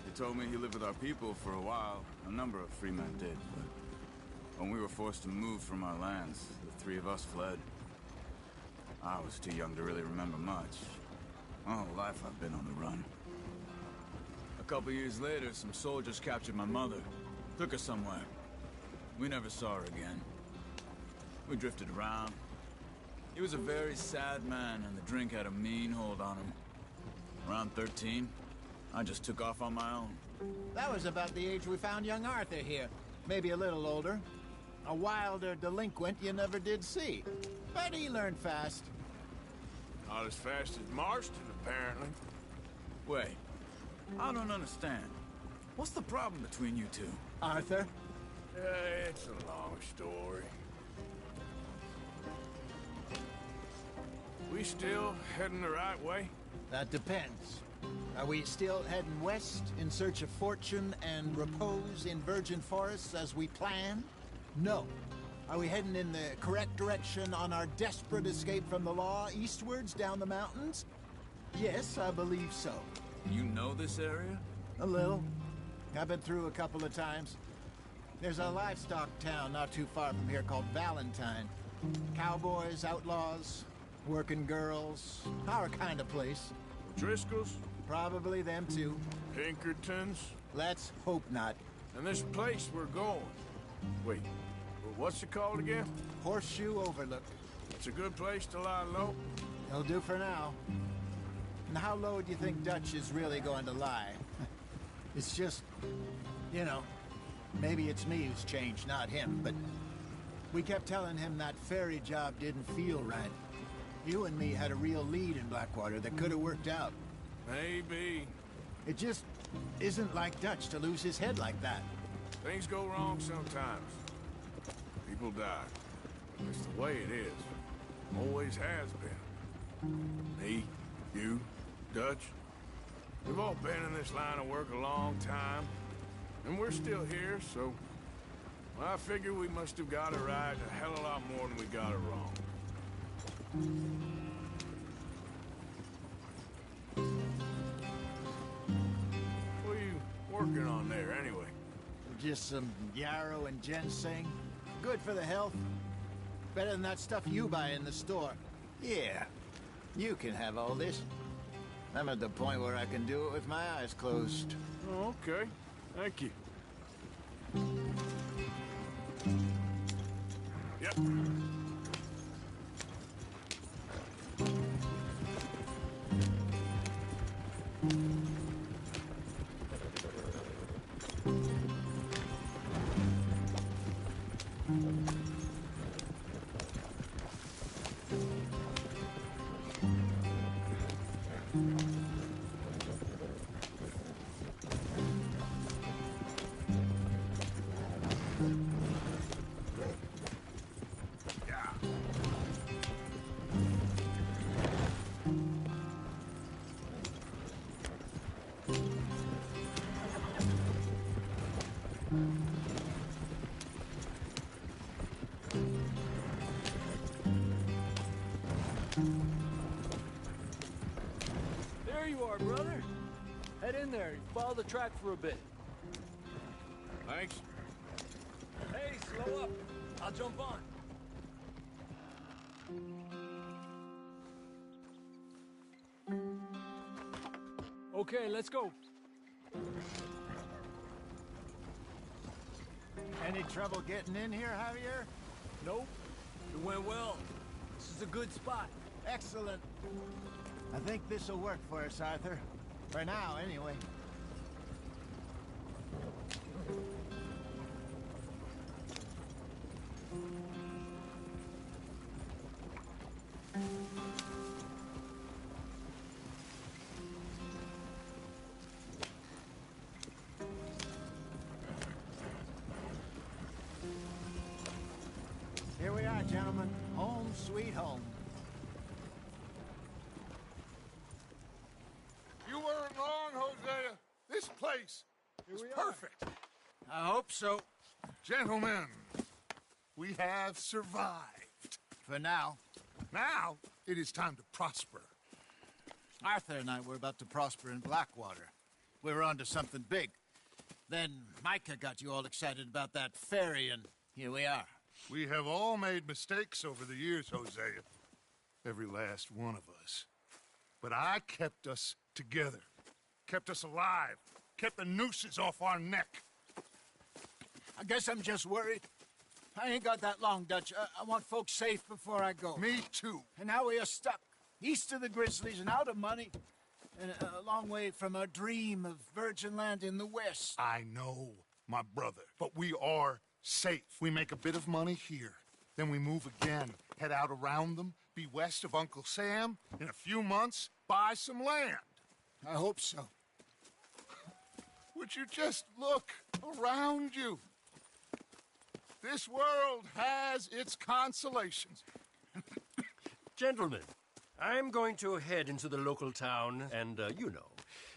He told me he lived with our people for a while. A number of free men did, but when we were forced to move from our lands, the three of us fled. I was too young to really remember much. My whole life I've been on the run. A couple years later, some soldiers captured my mother. Took her somewhere. We never saw her again. We drifted around. He was a very sad man, and the drink had a mean hold on him. Around 13, I just took off on my own. That was about the age we found young Arthur here. Maybe a little older. A wilder delinquent you never did see. But he learned fast. Not as fast as Marston, apparently. Wait, I don't understand. What's the problem between you two? Arthur? It's a long story. We still heading the right way? That depends. Are we still heading west in search of fortune and repose in virgin forests as we planned? No. Are we heading in the correct direction on our desperate escape from the law eastwards down the mountains? Yes, I believe so. You know this area? A little. I've been through a couple of times. There's a livestock town not too far from here called Valentine. Cowboys, outlaws, working girls, our kind of place. Driscoll's? Probably them too. Pinkertons? Let's hope not. And this place we're going. Wait, what's it called again? Horseshoe Overlook. It's a good place to lie low? It'll do for now. And how low do you think Dutch is really going to lie? It's just, you know, maybe it's me who's changed, not him, but we kept telling him that ferry job didn't feel right. You and me had a real lead in Blackwater that could have worked out. Maybe. It just isn't like Dutch to lose his head like that. Things go wrong sometimes. People die. It's the way it is. Always has been. Me, you, Dutch. We've all been in this line of work a long time. And we're still here, so... well, I figure we must have got it right a hell of a lot more than we got it wrong. What are you working on there, anyway? Just some yarrow and ginseng. Good for the health. Better than that stuff you buy in the store. Yeah, you can have all this. I'm at the point where I can do it with my eyes closed. Oh, okay. Thank you. Yep. There you are, brother. Head in there. Follow the track for a bit. Thanks. Hey, slow up. I'll jump on. Okay, let's go. Any trouble getting in here, Javier? Nope. It went well. This is a good spot. Excellent. I think this'll work for us, Arthur. For now, anyway. Here we are, gentlemen. Home sweet home. You weren't wrong, Hosea. This place is perfect. I hope so. Gentlemen, we have survived. For now. Now, it is time to prosper. Arthur and I were about to prosper in Blackwater. We were onto something big. Then Micah got you all excited about that ferry, and here we are. We have all made mistakes over the years, Hosea. Every last one of us. But I kept us together. Kept us alive. Kept the nooses off our neck. I guess I'm just worried. I ain't got that long, Dutch. I want folks safe before I go. Me too. And now we are stuck, east of the Grizzlies and out of money, and a long way from our dream of virgin land in the west. I know, my brother, but we are safe. We make a bit of money here, then we move again, head out around them, be west of Uncle Sam, in a few months, buy some land. I hope so. Would you just look around you? This world has its consolations. Gentlemen, I'm going to head into the local town and,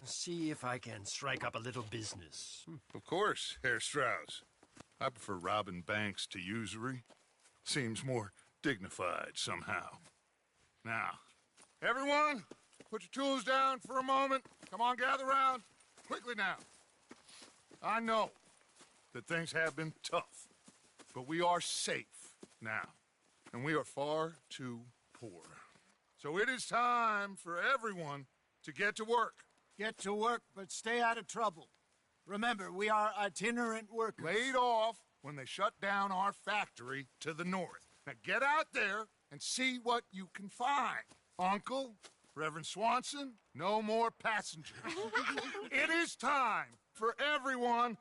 see if I can strike up a little business. Of course, Herr Strauss. I prefer robbing banks to usury. Seems more dignified somehow. Now, everyone, put your tools down for a moment. Come on, gather round. Quickly now. I know that things have been tough, but we are safe now, and we are far too poor. So it is time for everyone to get to work. Get to work, but stay out of trouble. Remember, we are itinerant workers. Laid off when they shut down our factory to the north. Now get out there and see what you can find. Uncle, Reverend Swanson, no more passengers. It is time for everyone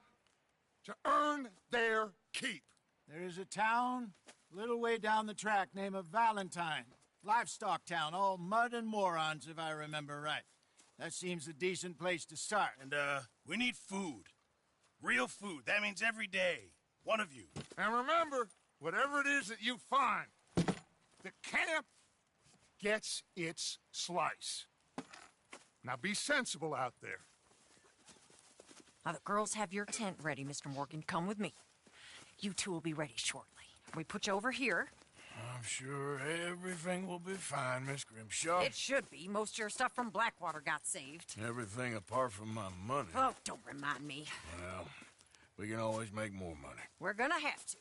to earn their keep. There is a town a little way down the track named Valentine. Livestock town, all mud and morons, if I remember right. That seems a decent place to start. And, we need food. Real food. That means every day. One of you. And remember, whatever it is that you find, the camp gets its slice. Now be sensible out there. Now, the girls have your tent ready, Mr. Morgan. Come with me. You two will be ready shortly. We put you over here. I'm sure everything will be fine, Miss Grimshaw. It should be. Most of your stuff from Blackwater got saved. Everything apart from my money. Oh, don't remind me. Well, we can always make more money. We're gonna have to.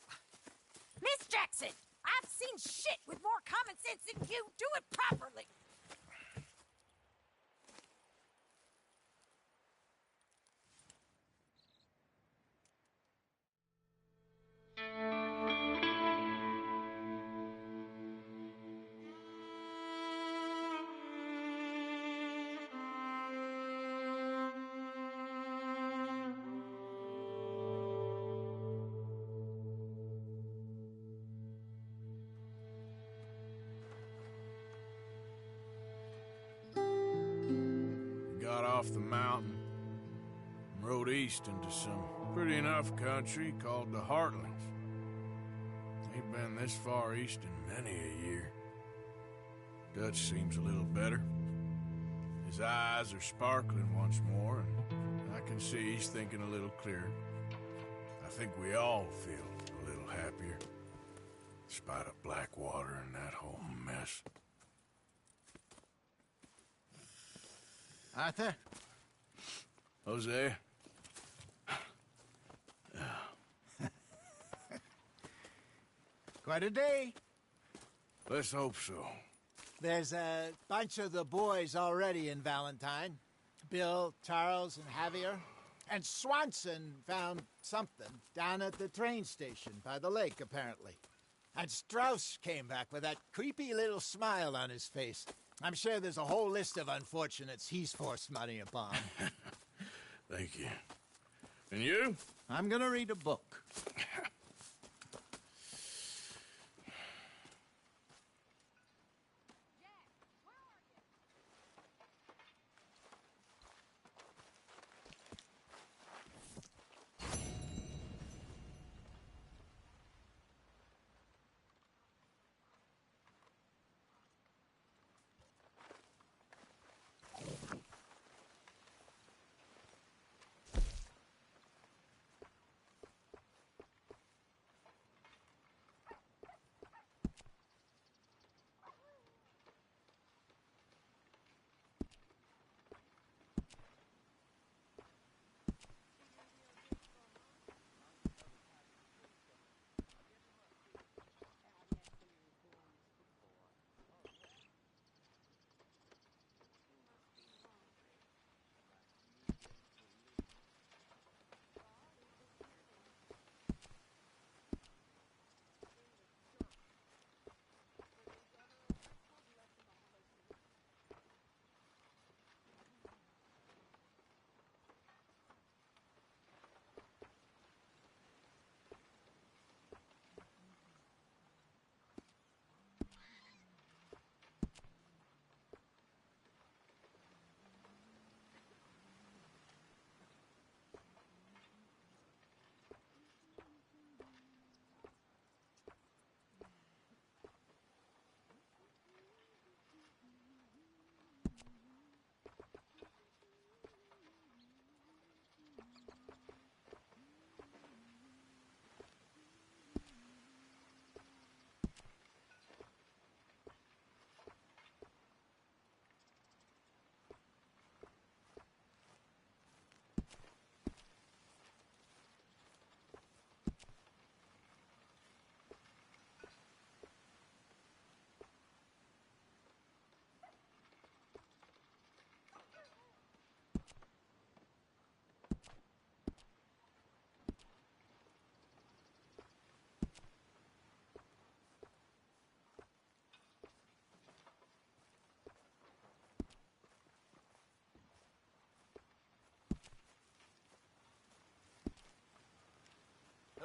Miss Jackson, I've seen shit with more common sense than you. Do it properly. Got off the mountain and rode east into some pretty enough country called the Heartlands. Ain't been this far east in many a year. Dutch seems a little better. His eyes are sparkling once more, and I can see he's thinking a little clearer. I think we all feel a little happier, in spite of Blackwater and that whole mess. Arthur? Jose? Quite a day. Let's hope so. There's a bunch of the boys already in Valentine. Bill, Charles, and Javier. And Swanson found something down at the train station by the lake, apparently. And Strauss came back with that creepy little smile on his face. I'm sure there's a whole list of unfortunates he's forced money upon. Thank you. And you? I'm gonna read a book.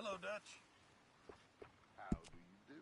Hello, Dutch. How do you do?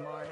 Morning.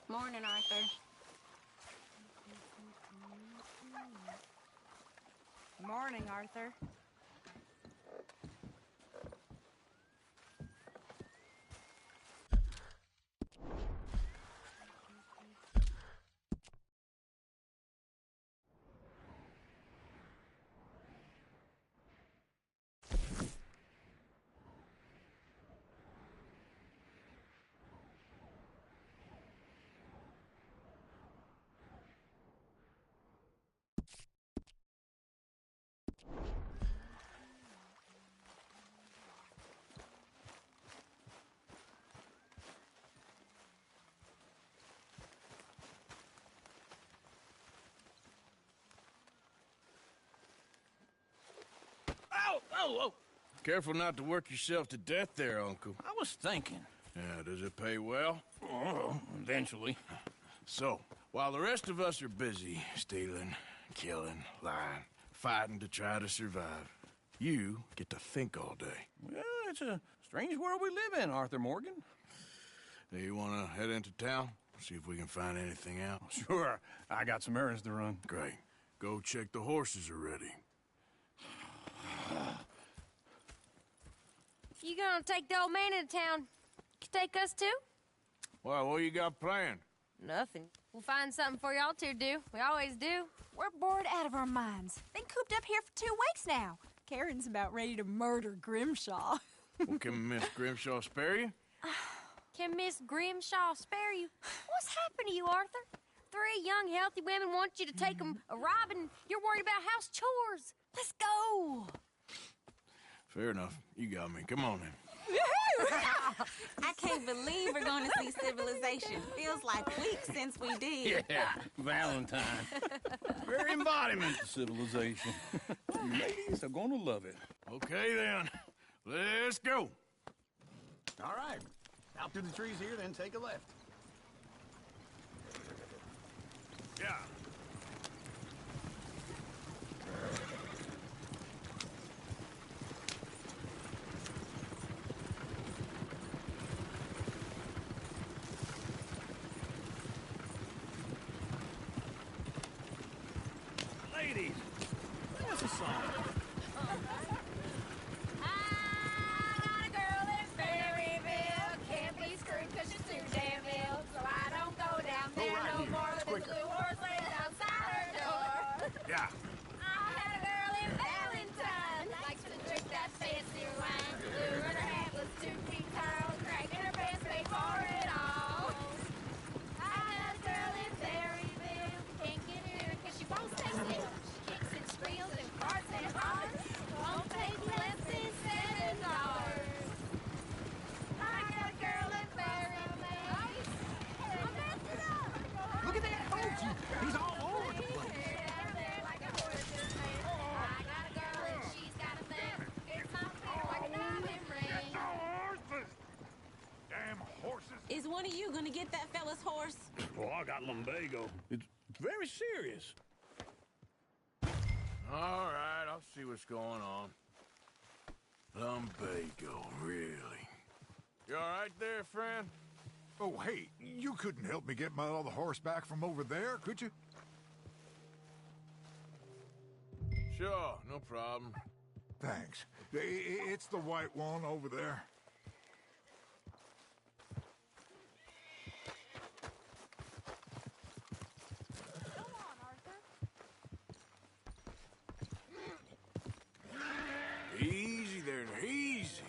Morning, Arthur. Morning, Arthur. Oh! Careful not to work yourself to death there, Uncle. I was thinking. Yeah, does it pay well? Oh, eventually. So, while the rest of us are busy stealing, killing, lying, fighting to try to survive, you get to think all day. Well, it's a strange world we live in, Arthur Morgan. Hey, you want to head into town? See if we can find anything out? Sure. I got some errands to run. Great. Go check the horses are ready. You gonna take the old man into town? You take us too? Well, what you got planned? Nothing. We'll find something for y'all to do. We always do. We're bored out of our minds. Been cooped up here for 2 weeks now. Karen's about ready to murder Grimshaw. Well, can Miss Grimshaw spare you? Can Miss Grimshaw spare you? What's happened to you, Arthur? 3 young, healthy women want you to take them a robbing. You're worried about house chores. Let's go. Fair enough. You got me. Come on then. I can't believe we're going to see civilization. Feels like weeks since we did. Yeah, Valentine. Very embodiment of civilization. Ladies are gonna love it. Okay then. Let's go. All right. Out through the trees here, then take a left. Yeah. Ladies, sing us a song. Yeah. I had a girl in Valentine. Likes to drink that fancy wine. Blue and her hat was 2 feet tall. Cracking her pants paid for it all. I had a girl in Berryville. Can't get her 'cause she won't stay still. She kicks and squeals and farts and all. ain't that fella's horse? Well, I got lumbago. It's very serious. All right, I'll see what's going on. Lumbago, really? You all right there, friend? Oh, hey, you couldn't help me get my other horse back from over there, could you? Sure, no problem. Thanks. It's the white one over there. Easy there, easy.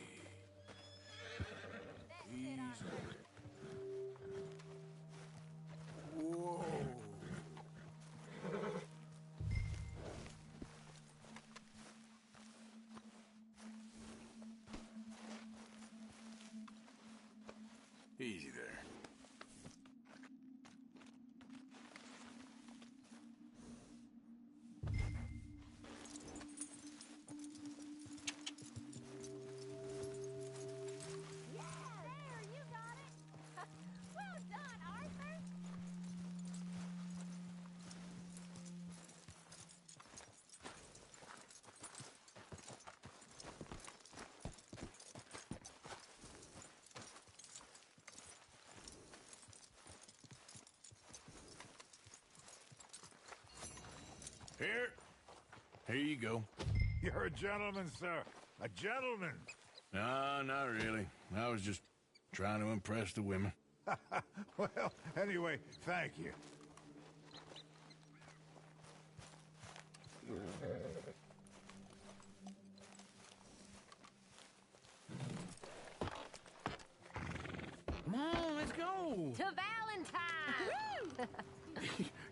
Easy. Whoa. Easy there. There, you got it. Well done, Arthur. Here you go. You're a gentleman, sir. A gentleman. No, not really. I was just trying to impress the women. Well, anyway, thank you. Come on, let's go. To Valentine.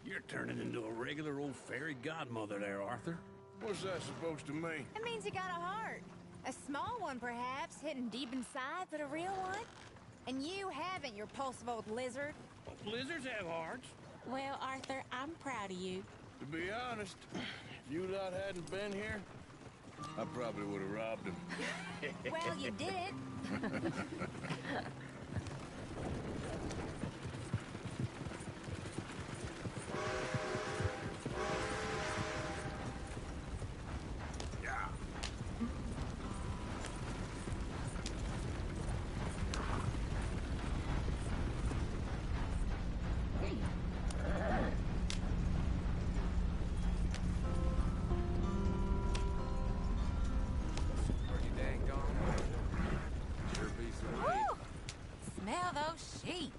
You're turning into a regular old fairy godmother there, Arthur. What's that supposed to mean? It means you got a heart. A small one, perhaps, hidden deep inside, but a real one. And you haven't, you repulsive old lizard. Lizards have hearts. Well, Arthur, I'm proud of you. To be honest, if you lot hadn't been here, I probably would have robbed him. Well, you did it. Pretty dang gone. Sure beats the weight. Woo! Smell those sheep.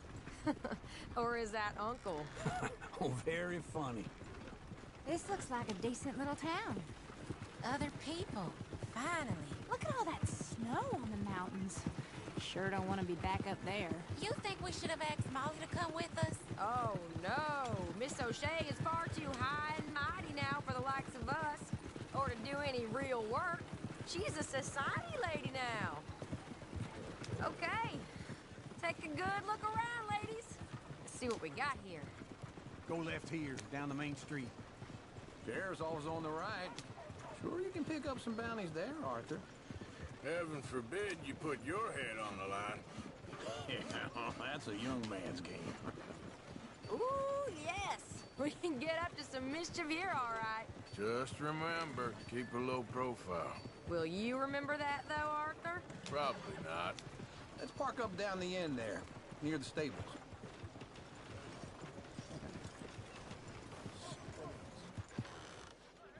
Or is that Uncle? Oh, very funny. This looks like a decent little town. Other people. Finally. Look at all that snow on the mountains. Sure don't want to be back up there. You think we should have asked Molly to come with us? Oh, no. Miss O'Shea is far too high and mighty now for the likes of us. Or to do any real work. She's a society lady now. Okay. Take a good look around, ladies. Let's see what we got here. Go left here, down the main street. Sheriff's always on the right. Sure, you can pick up some bounties there, Arthur. Heaven forbid you put your head on the line. Yeah, that's a young man's game. Ooh, yes. We can get up to some mischief here, all right. Just remember, keep a low profile. Will you remember that, though, Arthur? Probably not. Let's park up down the end there, near the stables.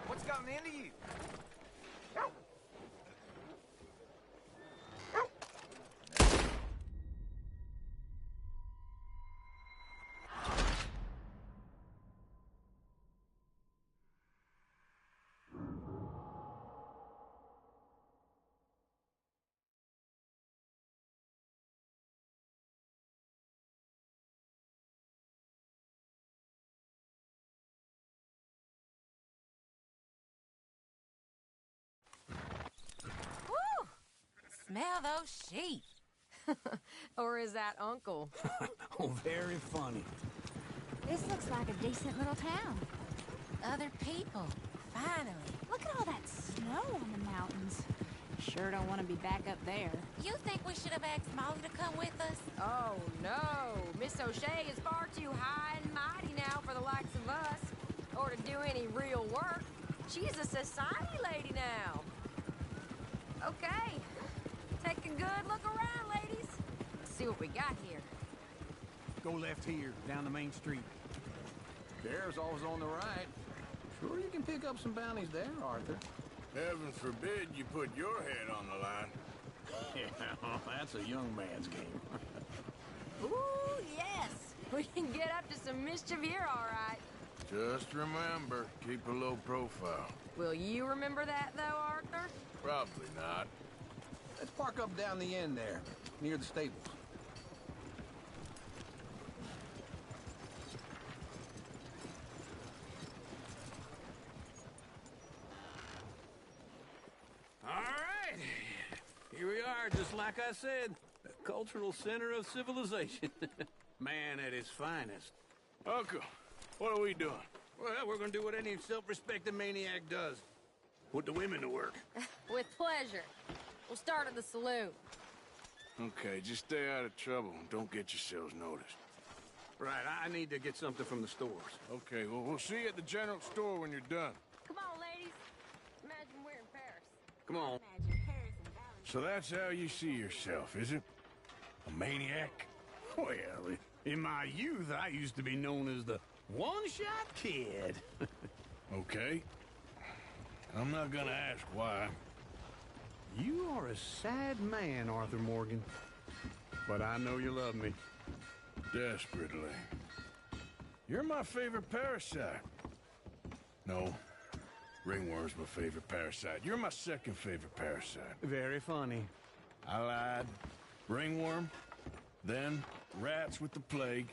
What's gotten into you? Woo! Smell those sheep. Or is that Uncle? Oh, very funny. This looks like a decent little town. Other people. Finally. Look at all that snow on the mountains. Sure don't want to be back up there. You think we should have asked Molly to come with us? Oh, no. Miss O'Shea is far too high and mighty now for the likes of us, or to do any real work. She's a society lady now. Okay. Take a good look around, ladies. See what we got here. Go left here, down the main street. There's always on the right. Sure you can pick up some bounties there, Arthur. Heaven forbid you put your head on the line. Yeah, that's a young man's game. Ooh, yes. We can get up to some mischief here, all right. Just remember, keep a low profile. Will you remember that, though, Arthur? Probably not. Let's park up down the end there, near the stables. All right. Here we are, just like I said. The cultural center of civilization. Man at his finest. Uncle, what are we doing? Well, we're gonna do what any self-respecting maniac does. Put the women to work. With pleasure. We'll start at the saloon. Okay, just stay out of trouble and don't get yourselves noticed. Right, I need to get something from the stores. Okay, well, we'll see you at the general store when you're done. Come on, ladies. Imagine we're in Paris. Come on. So that's how you see yourself, is it? A maniac? Well, in my youth, I used to be known as the one-shot kid. Okay. I'm not gonna ask why. You are a sad man, Arthur Morgan. But I know you love me. Desperately. You're my favorite parasite. No. Ringworm's my favorite parasite. You're my second favorite parasite. Very funny. I lied. Ringworm, then rats with the plague,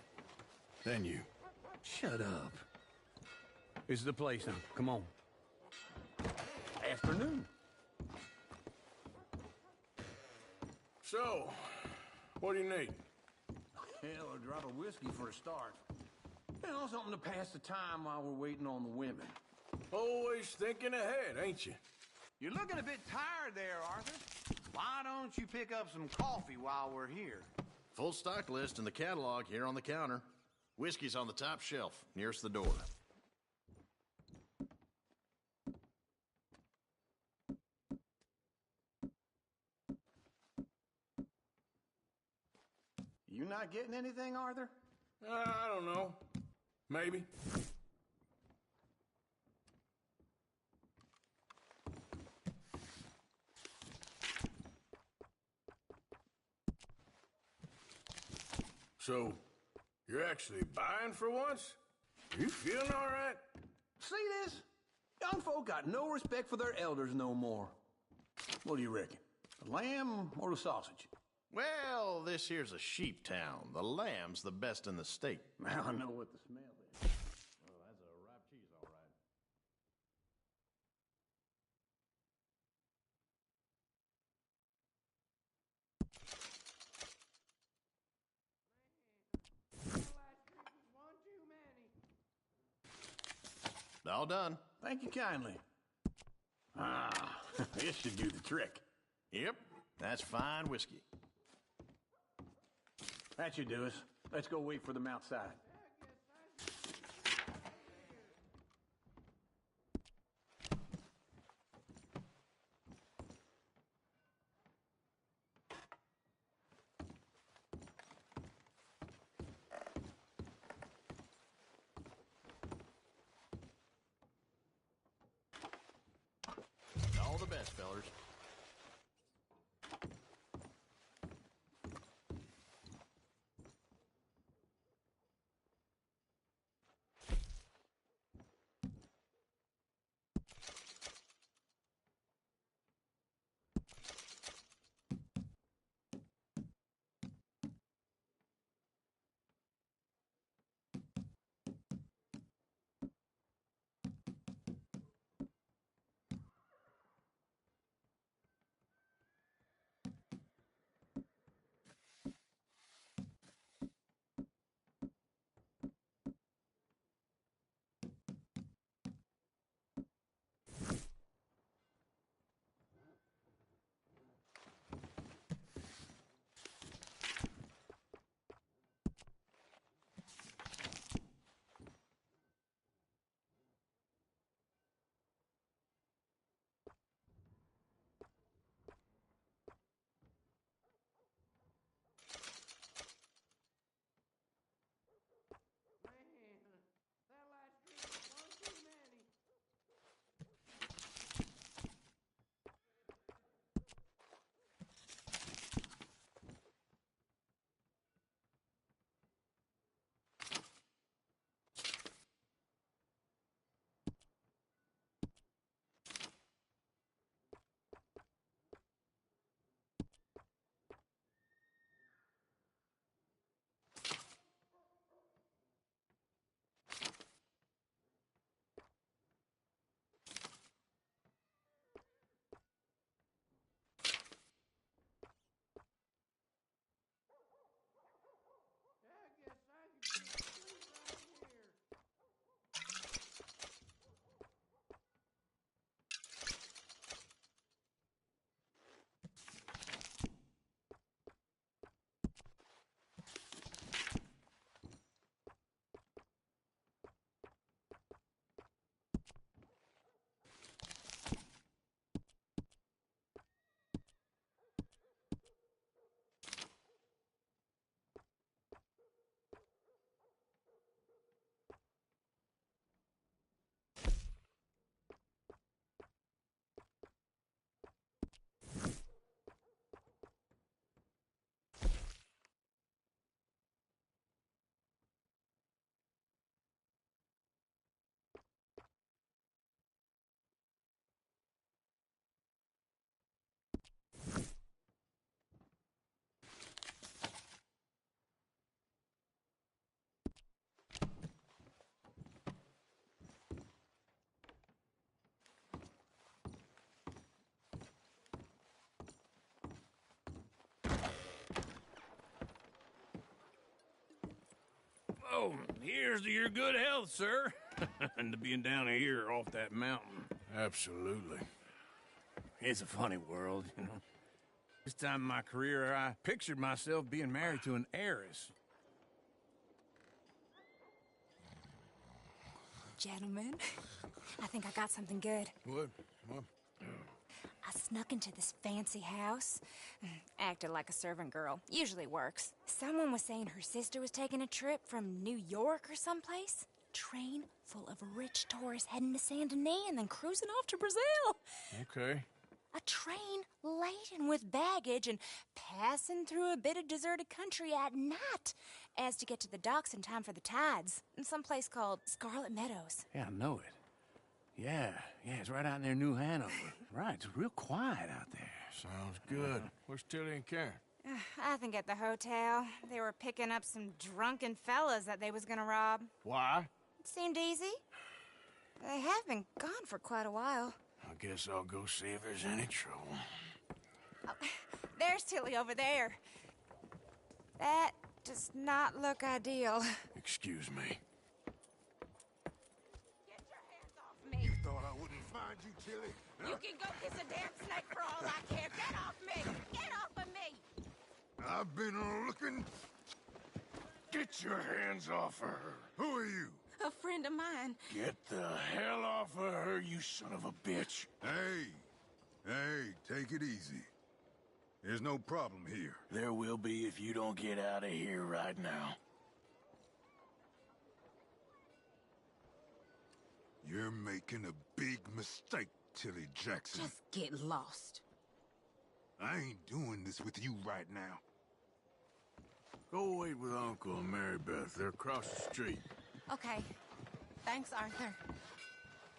then you. Shut up. This is the place now. Come on. Afternoon. So, what do you need? Hell, a drop of whiskey for a start. You know, something to pass the time while we're waiting on the women. Always thinking ahead, ain't you? You're looking a bit tired there, Arthur. Why don't you pick up some coffee while we're here? Full stock list in the catalog here on the counter. Whiskey's on the top shelf, nearest the door. You not getting anything, Arthur? I don't know. Maybe. So, you're actually buying for once? You feeling all right? See this? Young folk got no respect for their elders no more. What do you reckon? The lamb or the sausage? Well, this here's a sheep town. The lamb's the best in the state. I know what the smell is. Oh, that's a ripe cheese, all right. All done. Thank you kindly. Ah, this should do the trick. Yep, that's fine whiskey. That should do us. Let's go wait for them outside. All the best, fellers. Here's to your good health, sir. And to being down here off that mountain. Absolutely. It's a funny world, you know. This time in my career, I pictured myself being married to an heiress. Gentlemen, I think I got something good. What? I snuck into this fancy house. Acted like a servant girl. Usually works. Someone was saying her sister was taking a trip from New York or someplace. Train full of rich tourists heading to Saint Denis and then cruising off to Brazil. Okay. A train laden with baggage and passing through a bit of deserted country at night as to get to the docks in time for the tides in some place called Scarlet Meadows. Yeah, I know it. Yeah, it's right out near New Hanover. Right, it's real quiet out there. Sounds good. Where's Tilly and Karen? I think at the hotel. They were picking up some drunken fellas that they was gonna rob. Why? It seemed easy. They have been gone for quite a while. I guess I'll go see if there's any trouble. Oh, there's Tilly over there. That does not look ideal. Excuse me. You thought I wouldn't find you, Tilly? You can go kiss a damn snake for all I care. Get off me! Get off of me! I've been looking. Get your hands off of her. Who are you? A friend of mine. Get the hell off of her, you son of a bitch. Hey, take it easy. There's no problem here. There will be if you don't get out of here right now. You're making a big mistake, Tilly Jackson. Just get lost. I ain't doing this with you right now. Go wait with Uncle and Mary Beth. They're across the street. Okay. Thanks, Arthur.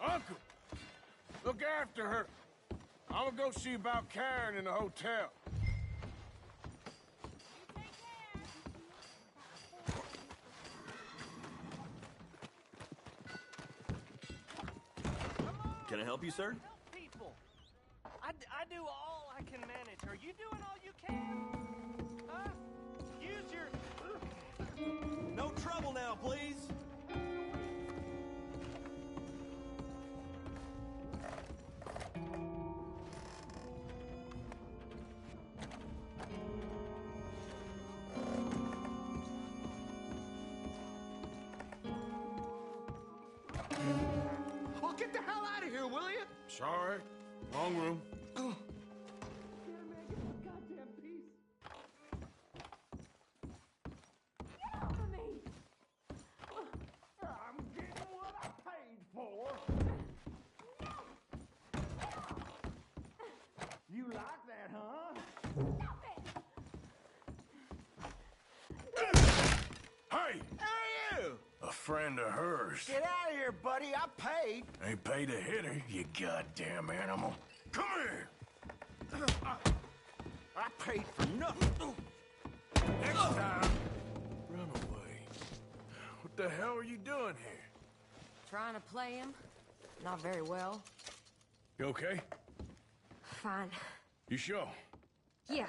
Uncle! Look after her. I'm gonna go see about Karen in the hotel. Can I help you, sir? People. I do all I can manage. Are you doing all you can? Huh? Use your... No trouble now, please. Oh, get the hell out of here, will you? Sorry. Wrong room. I'm getting what I paid for. You like that, huh? Hey! Hey, you! A friend of hers. Get out of here, buddy. I paid. Ain't paid to hit her, you goddamn animal. Come here! I paid for nothing. Next time, run away. What the hell are you doing here? Trying to play him? Not very well. You okay? Fine. You sure? Yeah.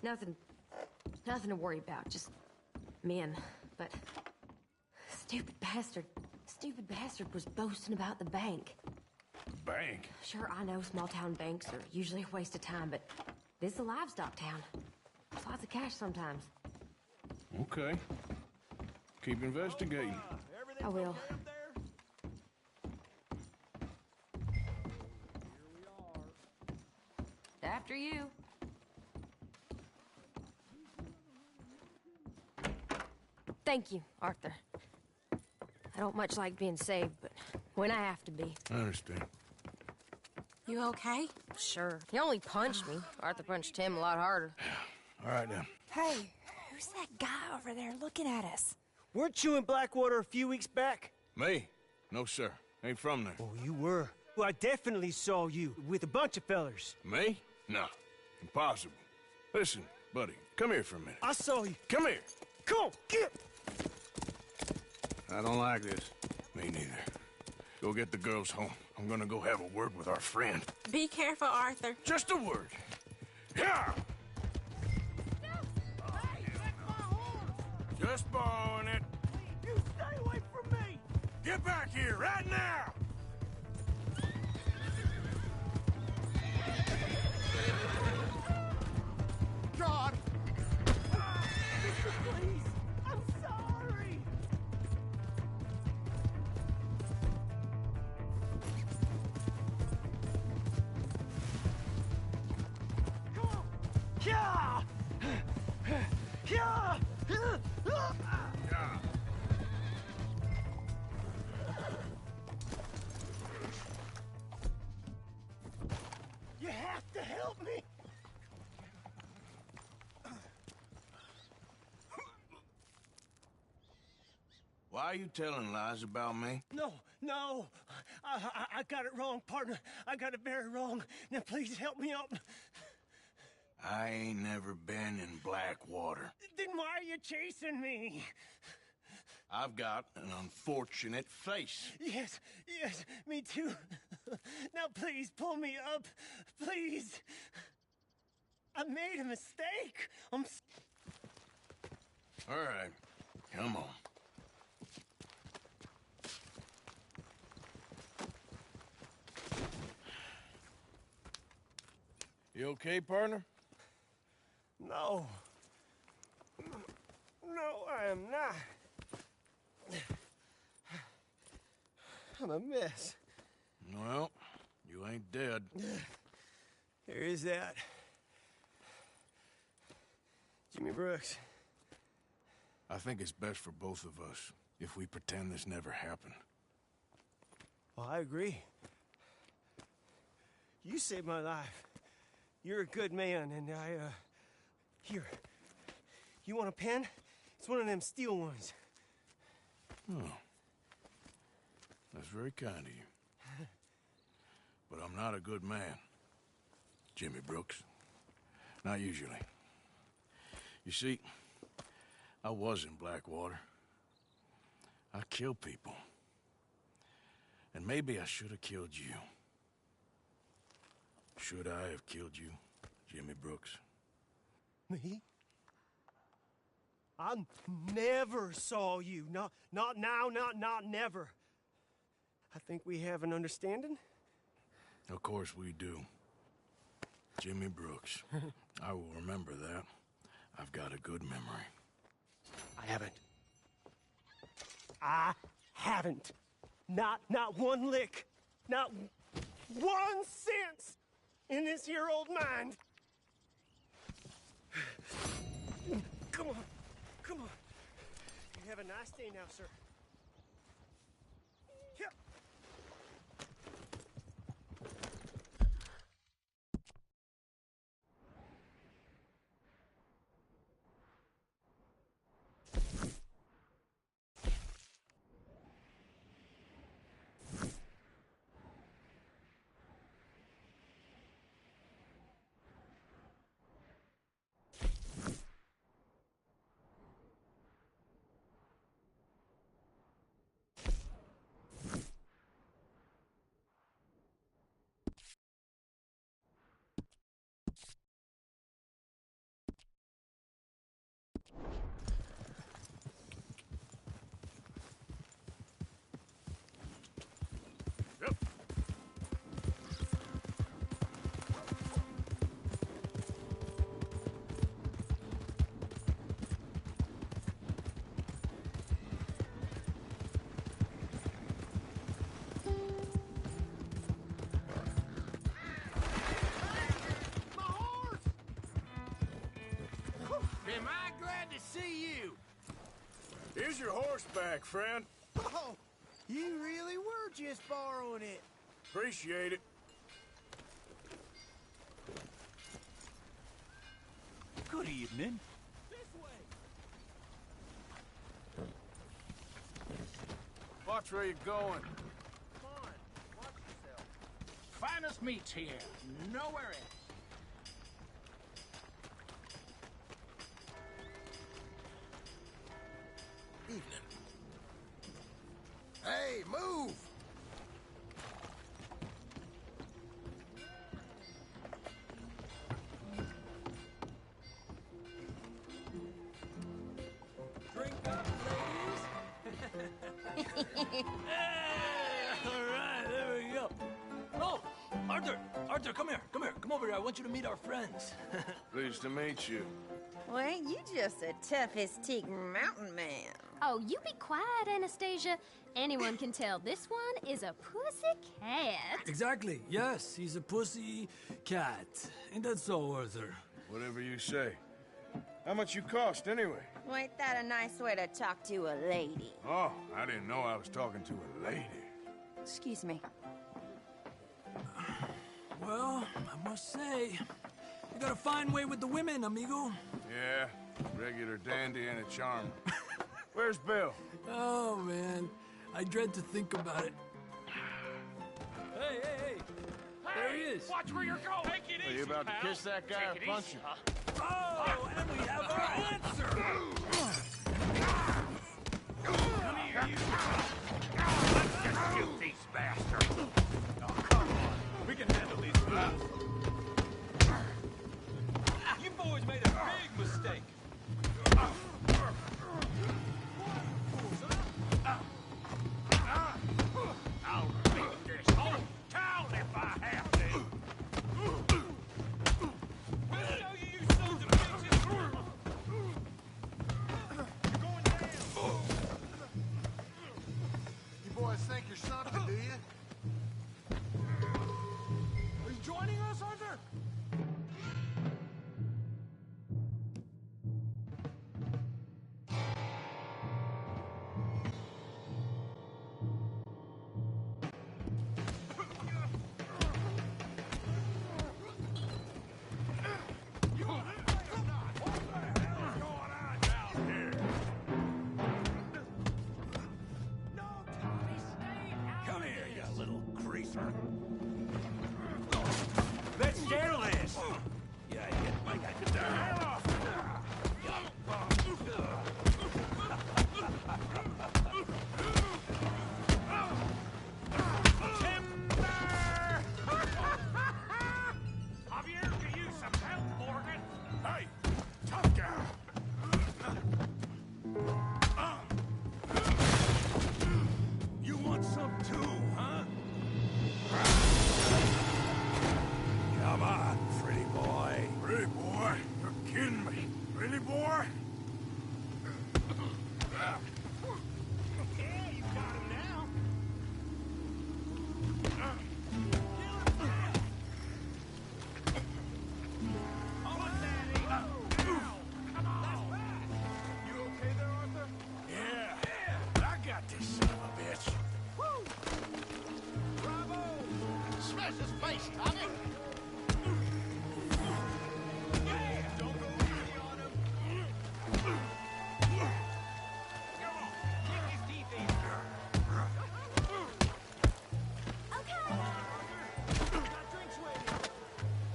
Nothing to worry about. Just men. But stupid bastard was boasting about the bank. Bank? Sure, I know small town banks are usually a waste of time, but this is a livestock town. There's lots of cash sometimes. Okay. Keep investigating. I will. After you. Thank you, Arthur. I don't much like being saved, but when I have to be. I understand. You okay? Sure. He only punched me. Arthur punched him a lot harder. All right, then. Hey, who's that guy over there looking at us? Weren't you in Blackwater a few weeks back? Me? No, sir. Ain't from there. Oh, you were. Well, I definitely saw you with a bunch of fellers. Me? No. Impossible. Listen, buddy, come here for a minute. I saw you. Come here. Come on, get! I don't like this. Me neither. Go get the girls home. I'm gonna go have a word with our friend. Be careful, Arthur. Just a word. Yeah! Just borrowing it. Get back here, right now! God! Mister, please! I'm sorry! Come on! Yeah! Yeah! You have to help me! Why are you telling lies about me? No, no. I got it wrong, partner. I got it very wrong. Now please help me up. I ain't never been in Blackwater. Then why are you chasing me? I've got an unfortunate face. Yes, yes, me too. Now please pull me up. Please. I made a mistake. All right, come on. You okay, partner? No. No, I am not. I'm a mess. Well, you ain't dead. There is that. Jimmy Brooks. I think it's best for both of us if we pretend this never happened. Well, I agree. You saved my life. You're a good man, and here. You want a pen? It's one of them steel ones. Oh. That's very kind of you. But I'm not a good man, Jimmy Brooks. Not usually. You see, I was in Blackwater. I killed people. And maybe I should have killed you. Should I have killed you, Jimmy Brooks? Me? I never saw you. Not now, not never. I think we have an understanding. Of course we do. Jimmy Brooks. I will remember that. I've got a good memory. I haven't. Not one lick. Not 1 cent in this here old mind. Come on. Come on. You have a nice day now, sir. Yep. Am I glad to see you? Here's your horse back, friend. Oh, you really were just borrowing it. Appreciate it. Good evening. Watch where you're going. Come on, watch yourself. Finest meats here. Nowhere else. Evening. Hey, move! Drink up, ladies. All right, there we go. Oh, Arthur, come here, come over here. I want you to meet our friends. Pleased to meet you. Well, ain't you just a tough-as-teak mountain man? Oh, you be quiet, Anastasia. Anyone can tell this one is a pussy cat. Exactly, yes, he's a pussy cat. Ain't that so, Arthur? Whatever you say. How much you cost, anyway? Well, ain't that a nice way to talk to a lady? Oh, I didn't know I was talking to a lady. Excuse me. Well, I must say, you got a fine way with the women, amigo. Yeah, regular dandy and a charmer. Where's Bill? Oh, man, I dread to think about it. Hey! There he is. Watch where you're going. Take it easy, Are you about to pal. kiss that guy Take or it punch easy, him? huh? Oh, and we have our answer. Come here, you. Let's just shoot these bastards. Oh, come on. We can handle these guys. You boys made a big mistake. I'll beat this whole town if I have to. We'll show you, you sons of bitches. You're going down. You boys think you're something, do you? Are you joining us, Arthur? Come here, you little greaser. Let's settle this. Yeah, like I could die off. Timber! Javier, could use some help, Morgan. Hey, tough guy. You want some too, huh? Come on, pretty boy. Pretty boy? You're kidding me. Pretty boy? Yeah, you got him now. You okay there, Arthur? Yeah. I got this son of a bitch. Bravo! Smash his face, Tommy! Yeah! Don't go easy on him. Come on, kick his teeth in. Okay. Got drinks waiting.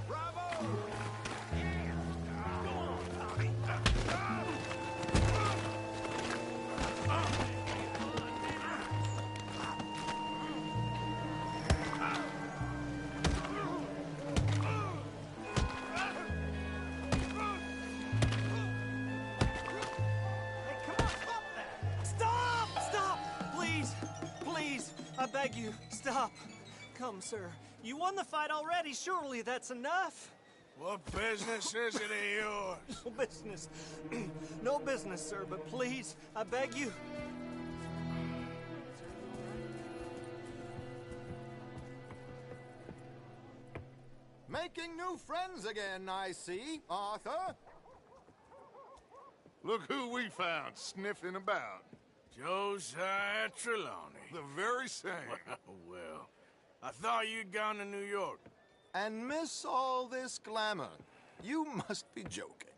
Bravo! Yeah! Go on, Tommy. Hey, come on, stop that! Stop! Stop! Please! Please! I beg you, stop. Come, sir. You won the fight already. Surely that's enough. What business is it of yours? No business. No business, sir, but please, I beg you. Making new friends again, I see, Arthur. Look who we found sniffing about. Josiah Trelawney. The very same. Well, I thought you'd gone to New York. And miss all this glamour. You must be joking.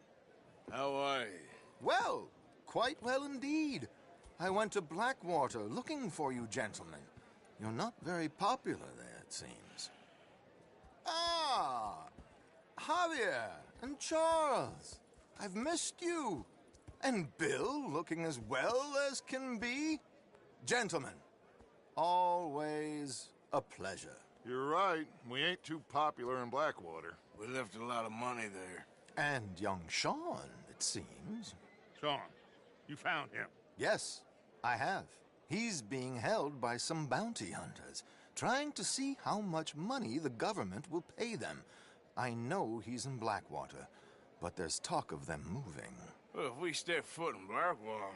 How are you? Well, quite well indeed. I went to Blackwater looking for you gentlemen. You're not very popular there, it seems. Ah, Javier and Charles. I've missed you. And Bill looking as well as can be. Gentlemen, always a pleasure. You're right. We ain't too popular in Blackwater. We left a lot of money there. And young Sean, it seems. Sean, you found him. Yes, I have. He's being held by some bounty hunters, trying to see how much money the government will pay them. I know he's in Blackwater, but there's talk of them moving. Well, if we step foot in Blackwater...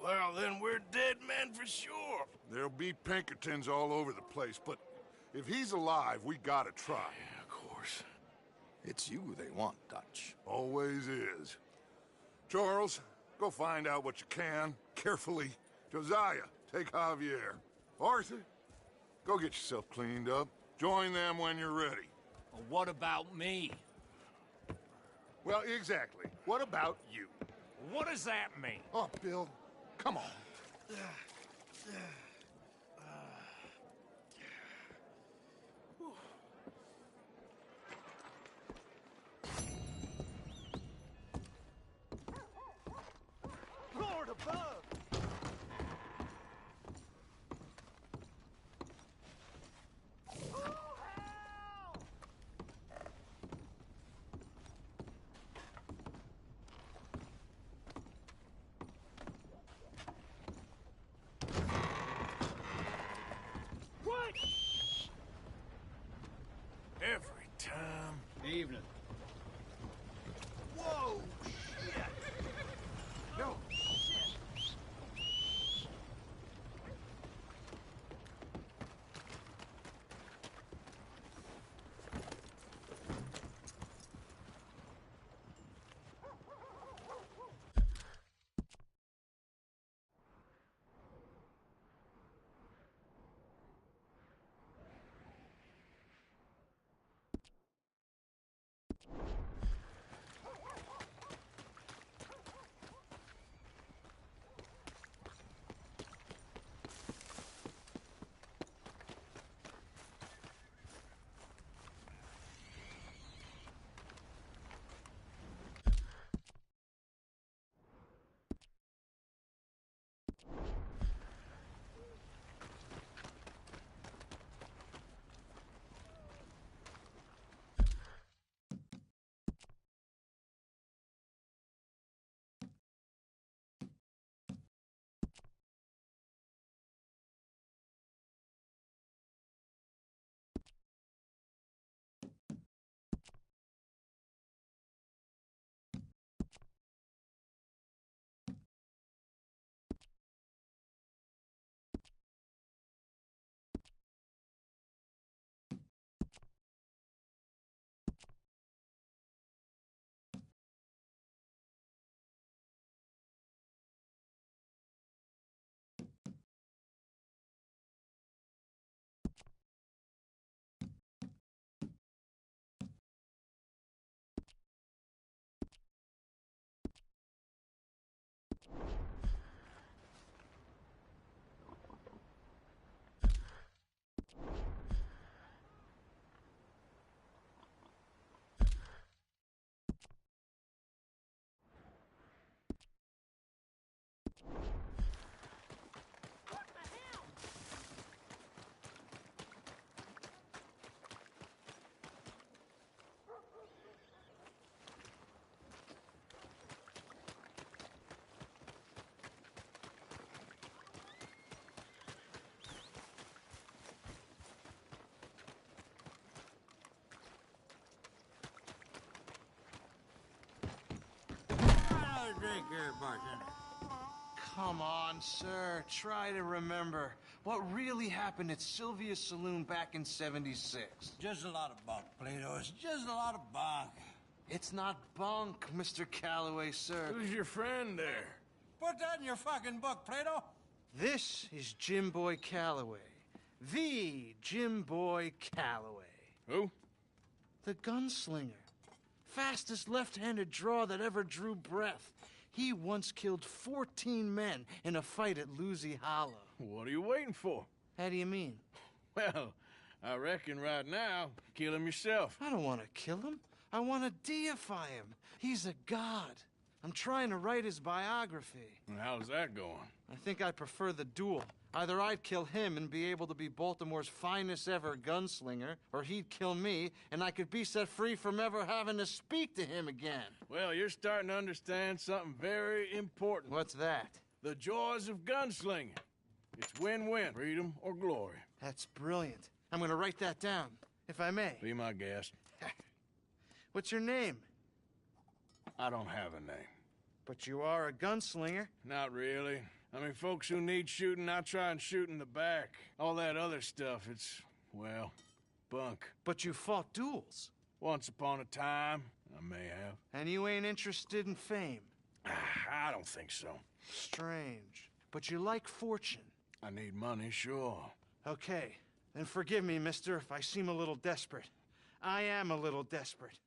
Well, then we're dead men for sure. There'll be Pinkertons all over the place, but if he's alive, we gotta try. Yeah, of course. It's you they want, Dutch. Always is. Charles, go find out what you can, carefully. Josiah, take Javier. Arthur, go get yourself cleaned up. Join them when you're ready. Well, what about me? Well, exactly. What about you? What does that mean? Oh, Bill, come on. Lord above! What? Every time. Evening. Whoa, shit! No. Drink here, bartender. Come on, sir. Try to remember what really happened at Sylvia's Saloon back in '76. Just a lot of bunk, Plato. It's just a lot of bunk. It's not bunk, Mr. Calloway, sir. Who's your friend there? Put that in your fucking book, Plato. This is Jim Boy Calloway. The Jim Boy Calloway. Who? The gunslinger. Fastest left-handed draw that ever drew breath. He once killed 14 men in a fight at Lucy Hollow. What are you waiting for? How do you mean? Well, I reckon right now, kill him yourself. I don't want to kill him. I want to deify him. He's a god. I'm trying to write his biography. And how's that going? I think I prefer the duel. Either I'd kill him and be able to be Baltimore's finest ever gunslinger, or he'd kill me and I could be set free from ever having to speak to him again. Well, you're starting to understand something very important. What's that? The joys of gunslinging. It's win-win, freedom or glory. That's brilliant. I'm gonna write that down, if I may. Be my guest. What's your name? I don't have a name. But you are a gunslinger. Not really. I mean, folks who need shooting, I try and shoot in the back. All that other stuff, it's, well, bunk. But you fought duels. Once upon a time, I may have. And you ain't interested in fame. I don't think so. Strange. But you like fortune. I need money, sure. Okay. Then forgive me, mister, if I seem a little desperate. I am a little desperate.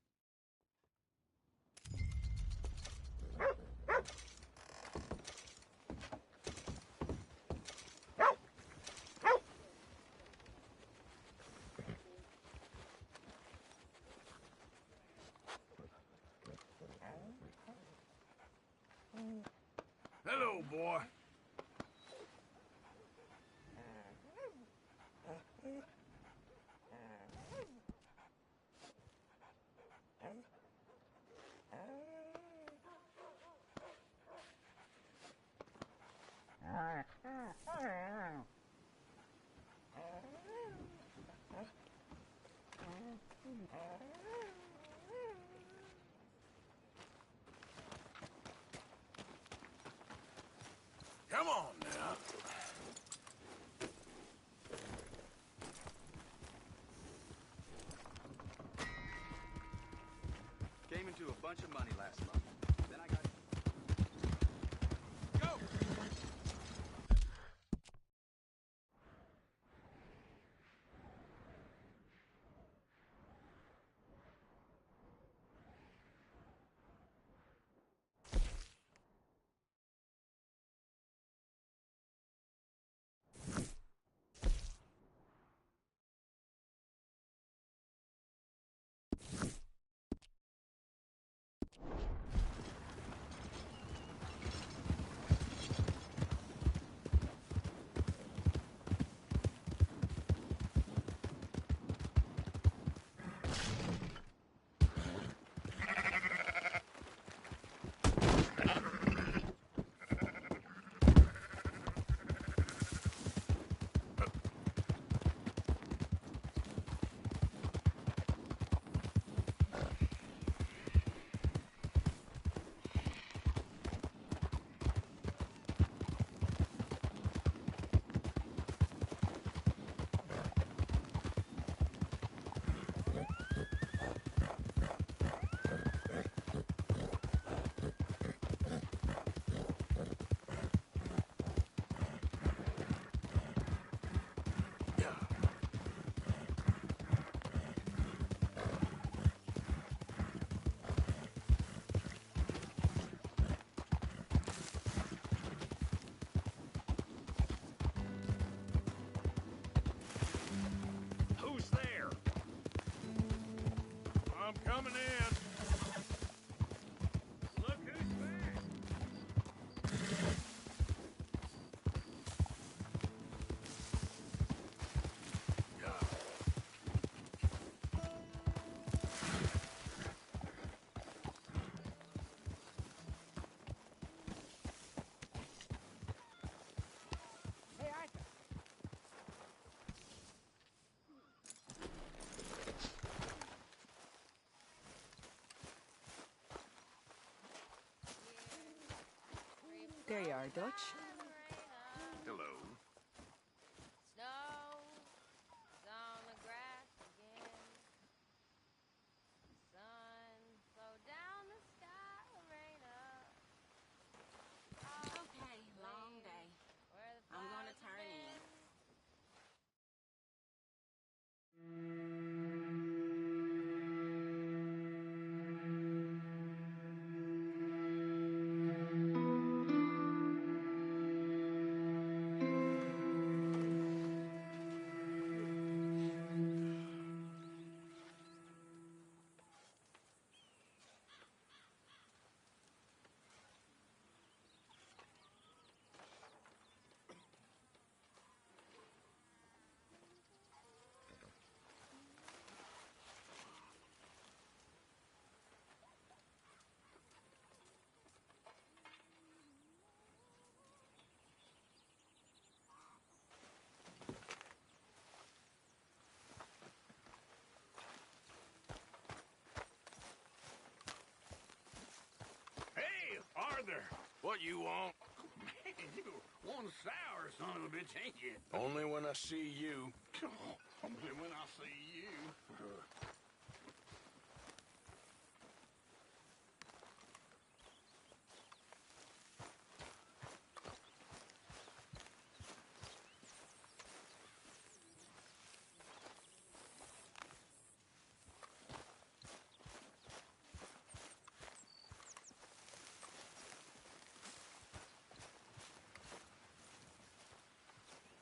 Hello, boy. Come on now. Came into a bunch of money last month. Then I got... Go! Who's there? I'm coming in. Look who's back. There you are, Dutch. Hello. Snow is on the grass again. Sun flow down the sky, rain up. Okay, long day. Where the I'm gonna flowers turn in. been. What you want? Man, you one sour son of a bitch, ain't you? Only when I see you. Only when I see you.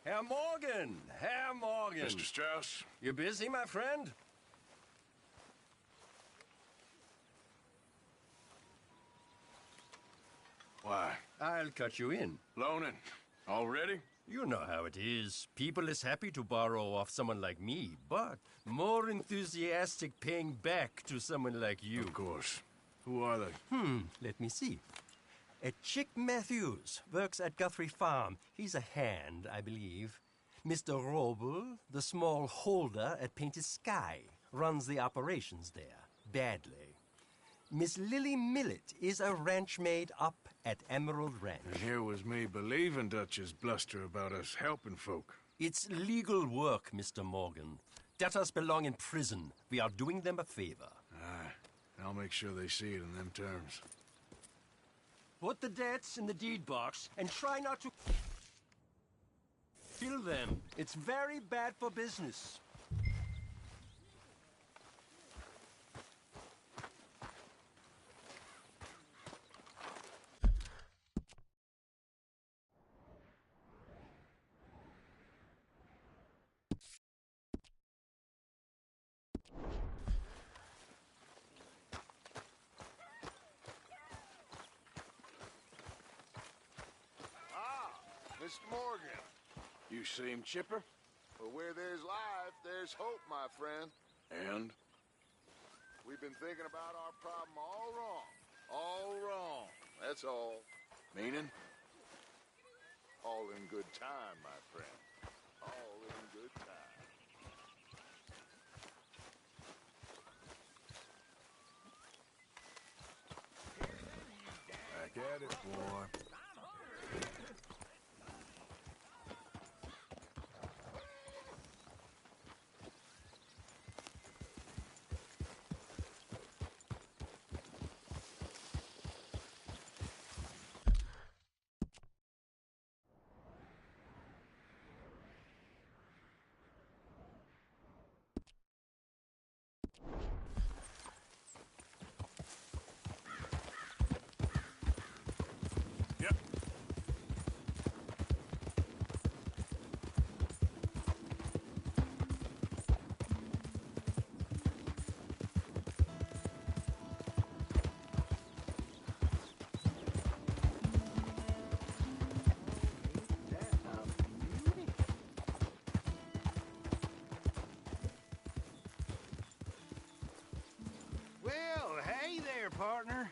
Herr Morgan! Herr Morgan! Mr. Strauss? You busy, my friend? Why? I'll cut you in. Loaning. Already? You know how it is. People is happy to borrow off someone like me, but more enthusiastic paying back to someone like you. Of course. Who are they? Let me see. Chick Matthews works at Guthrie Farm. He's a hand, I believe. Mr. Roble, the small holder at Painted Sky, runs the operations there, badly. Miss Lily Millet is a ranch maid up at Emerald Ranch. And here was me believing Dutch's bluster about us helping folk. It's legal work, Mr. Morgan. Debtors belong in prison. We are doing them a favor. Aye. I'll make sure they see it in them terms. Put the debts in the deed box and try not to kill them. It's very bad for business. Mr. Morgan. You seem chipper? Well, where there's life, there's hope, my friend. And? We've been thinking about our problem all wrong. All wrong. That's all. Meaning? All in good time, my friend. All in good time. Back at it, boy. Well, hey there, partner.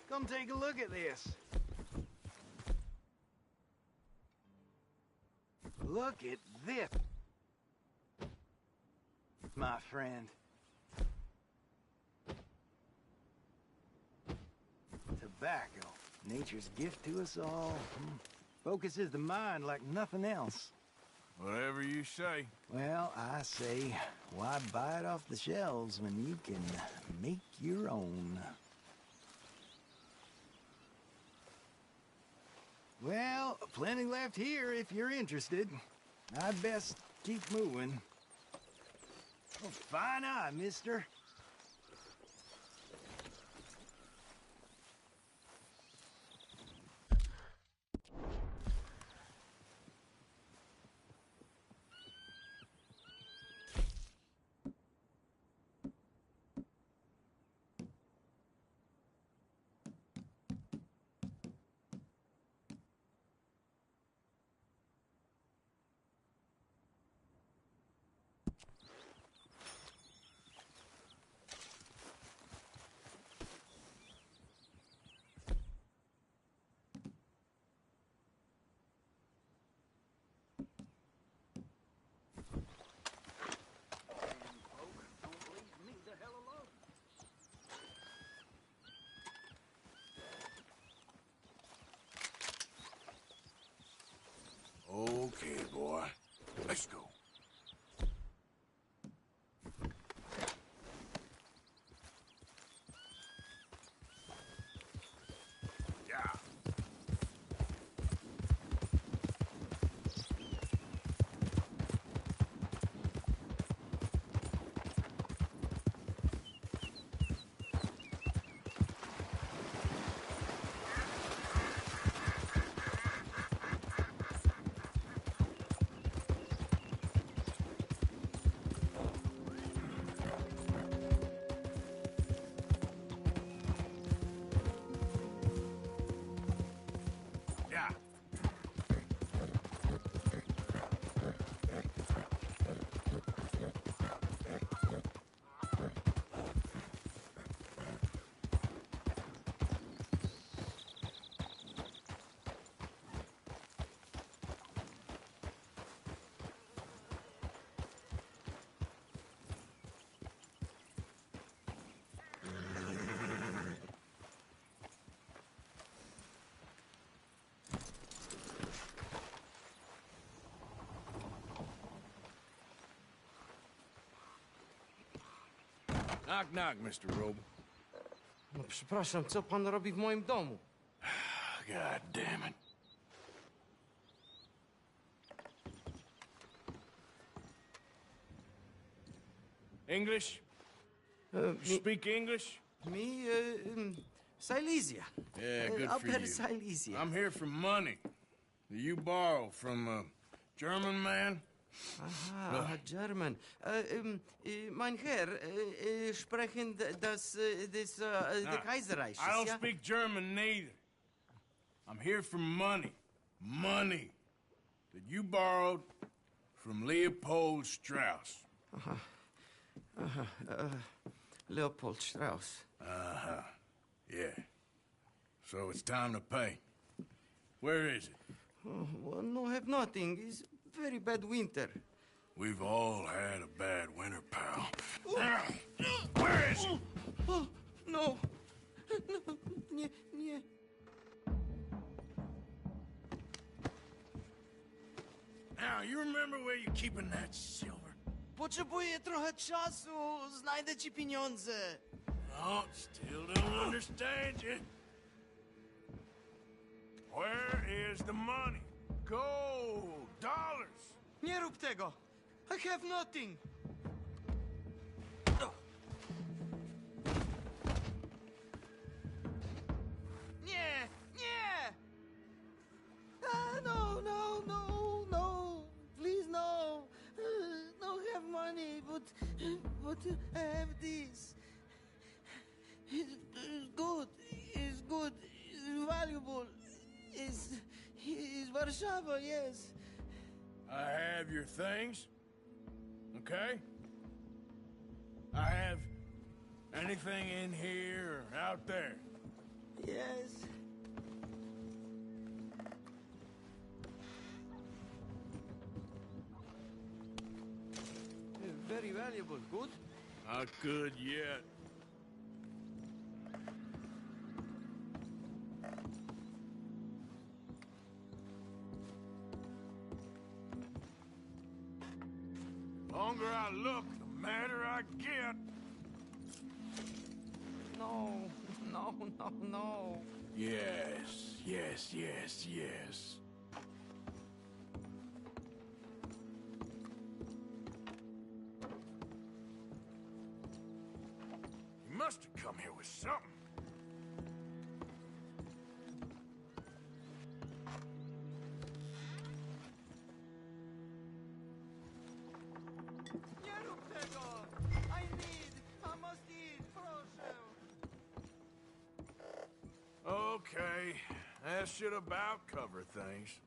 Come take a look at this. Look at this, my friend. Tobacco, nature's gift to us all. Focuses the mind like nothing else. Whatever you say. Well, I say, why buy it off the shelves when you can make your own? Well, plenty left here if you're interested. I'd best keep moving. Oh, fine eye, mister. Okay, boy. Let's go. Knock, knock, Mr. Roble. No przepraszam, co pan robi w moim domu? God damn it. English? Speak English? Me, Silesia. Yeah, good I'll for bet you. Silesia. I'm here for money that you borrow from a German man. Aha, German. Mein Herr, sprechen the Kaiserreich. I don't speak German neither. I'm here for money. Money that you borrowed from Leopold Strauss. Leopold Strauss. Uh-huh. Yeah. So it's time to pay. Where is it? Oh, well, no, have nothing. It's very bad winter. We've all had a bad winter, pal. Where is it? Oh, no. No, nie, nie. Now, you remember where you're keeping that silver? Potrzebuję trochę czasu. Znajdę ci pieniądze. No, still don't understand you. Where is the money? Gold, dollars. Nie rób tego. I have nothing. Nie, nie! No, no, no, no. Please, no. Don't have money, but I have this. It's good. It's good. It's valuable. It's Warszawa, yes. I have your things, okay? I have anything in here or out there. Yes. Very valuable. Good? Not good yet. Longer I look, the madder I get. No, no, no, no. Yes, yes, yes, yes. You must have come here with something. Okay, that should about cover things.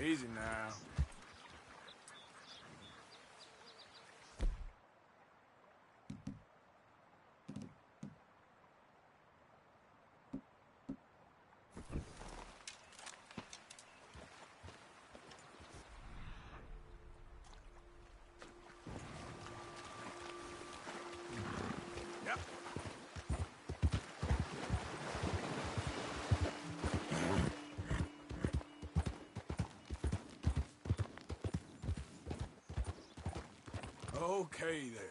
Easy now. Okay there.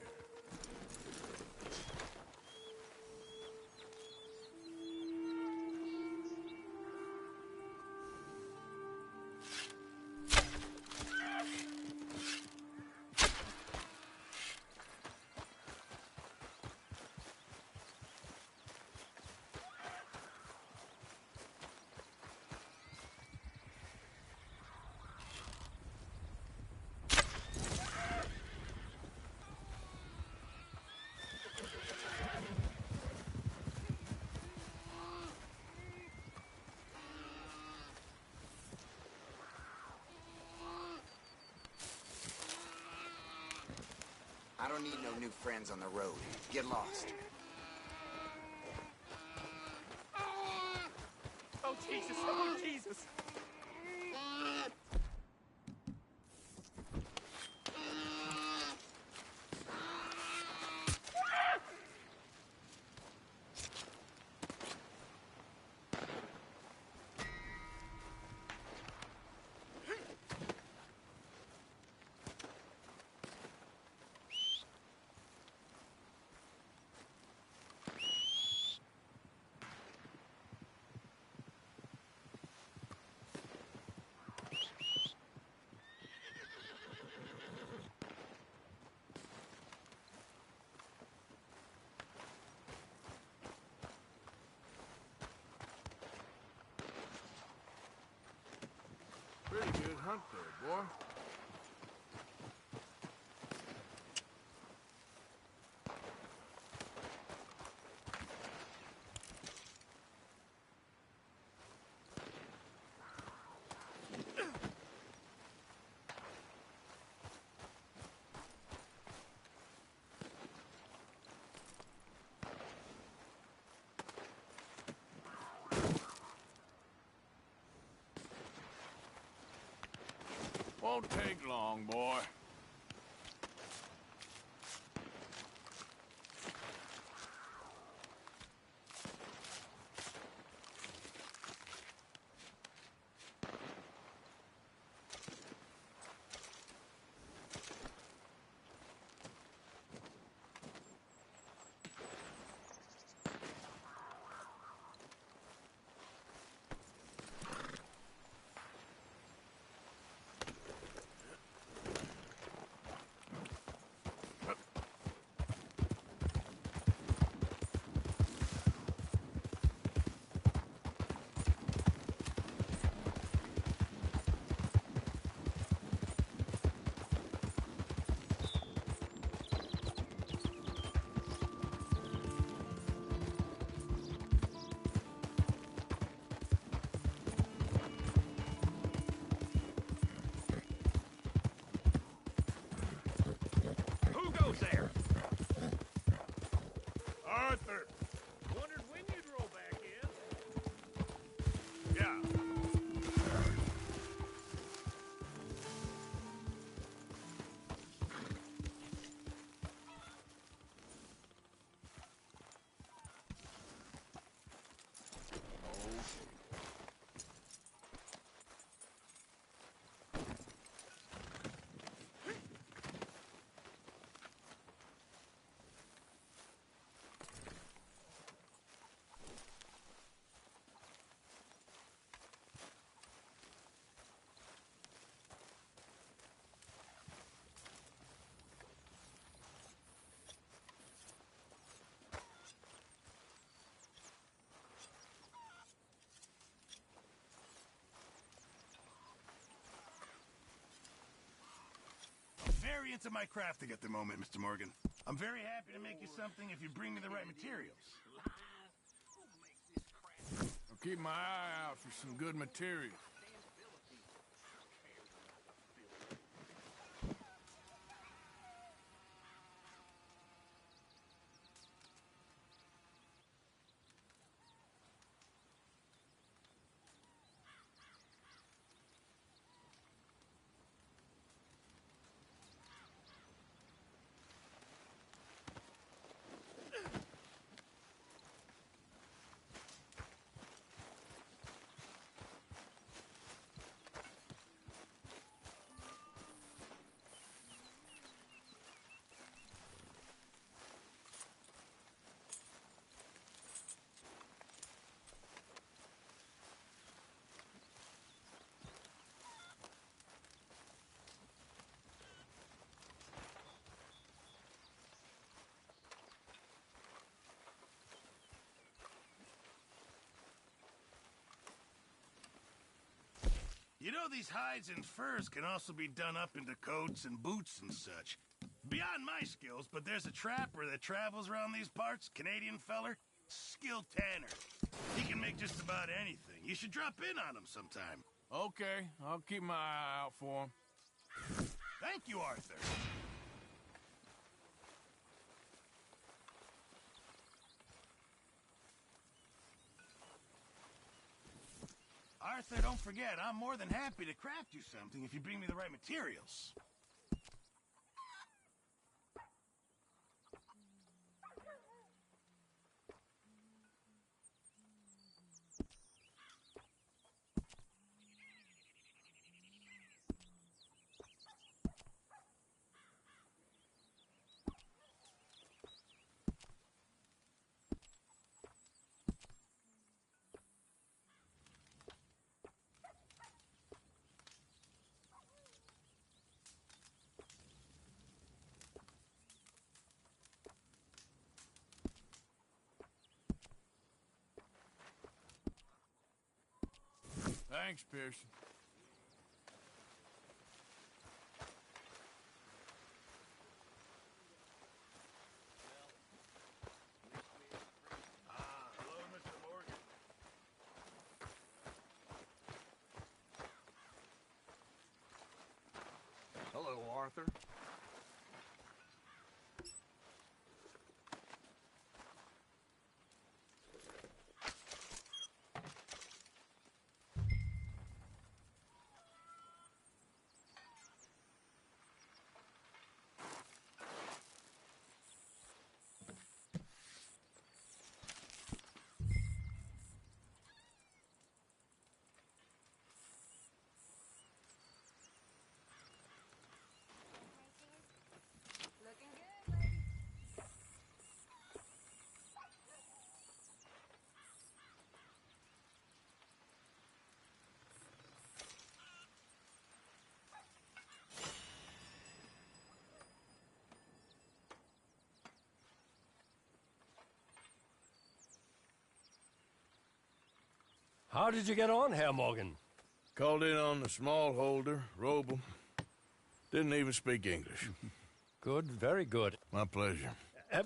I don't need no new friends on the road. Get lost. Oh, Jesus! Oh, Jesus! Pretty good hunt there, boy. Won't take long, boy. Who goes there? Arthur! Wondered when you'd roll back in. Yeah. Very into my crafting at the moment, Mr. Morgan. I'm very happy to make you something if you bring me the right materials. I'll keep my eye out for some good material. You know, these hides and furs can also be done up into coats and boots and such. Beyond my skills, but there's a trapper that travels around these parts, Canadian feller, skilled tanner. He can make just about anything. You should drop in on him sometime. Okay, I'll keep my eye out for him. Thank you, Arthur. Arthur, don't forget, I'm more than happy to craft you something if you bring me the right materials. Thanks, Pearson. Hello, Mr. Morgan. Hello, Arthur. Looking good, lady. How did you get on, Herr Morgan? Called in on the smallholder, Roble. Didn't even speak English. Good, very good. My pleasure.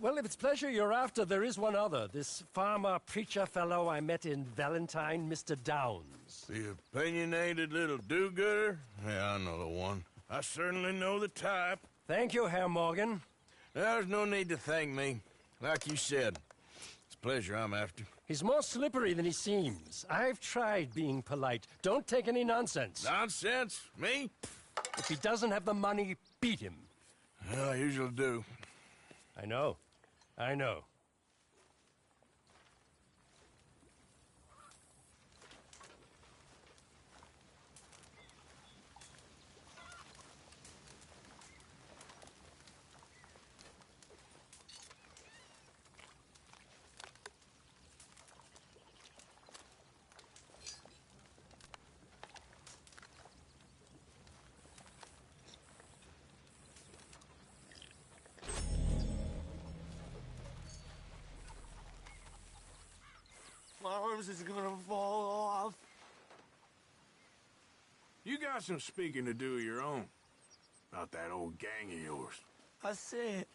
Well, if it's pleasure you're after, there is one other. This farmer preacher fellow I met in Valentine, Mr. Downs. The opinionated little do-gooder? Yeah, I know the one. I certainly know the type. Thank you, Herr Morgan. There's no need to thank me. Like you said, it's pleasure I'm after. He's more slippery than he seems. I've tried being polite. Don't take any nonsense. Nonsense? Me? If he doesn't have the money, beat him. Well, I usually do. I know. I know. My arms is gonna fall off. You got some speaking to do of your own. About that old gang of yours. I said,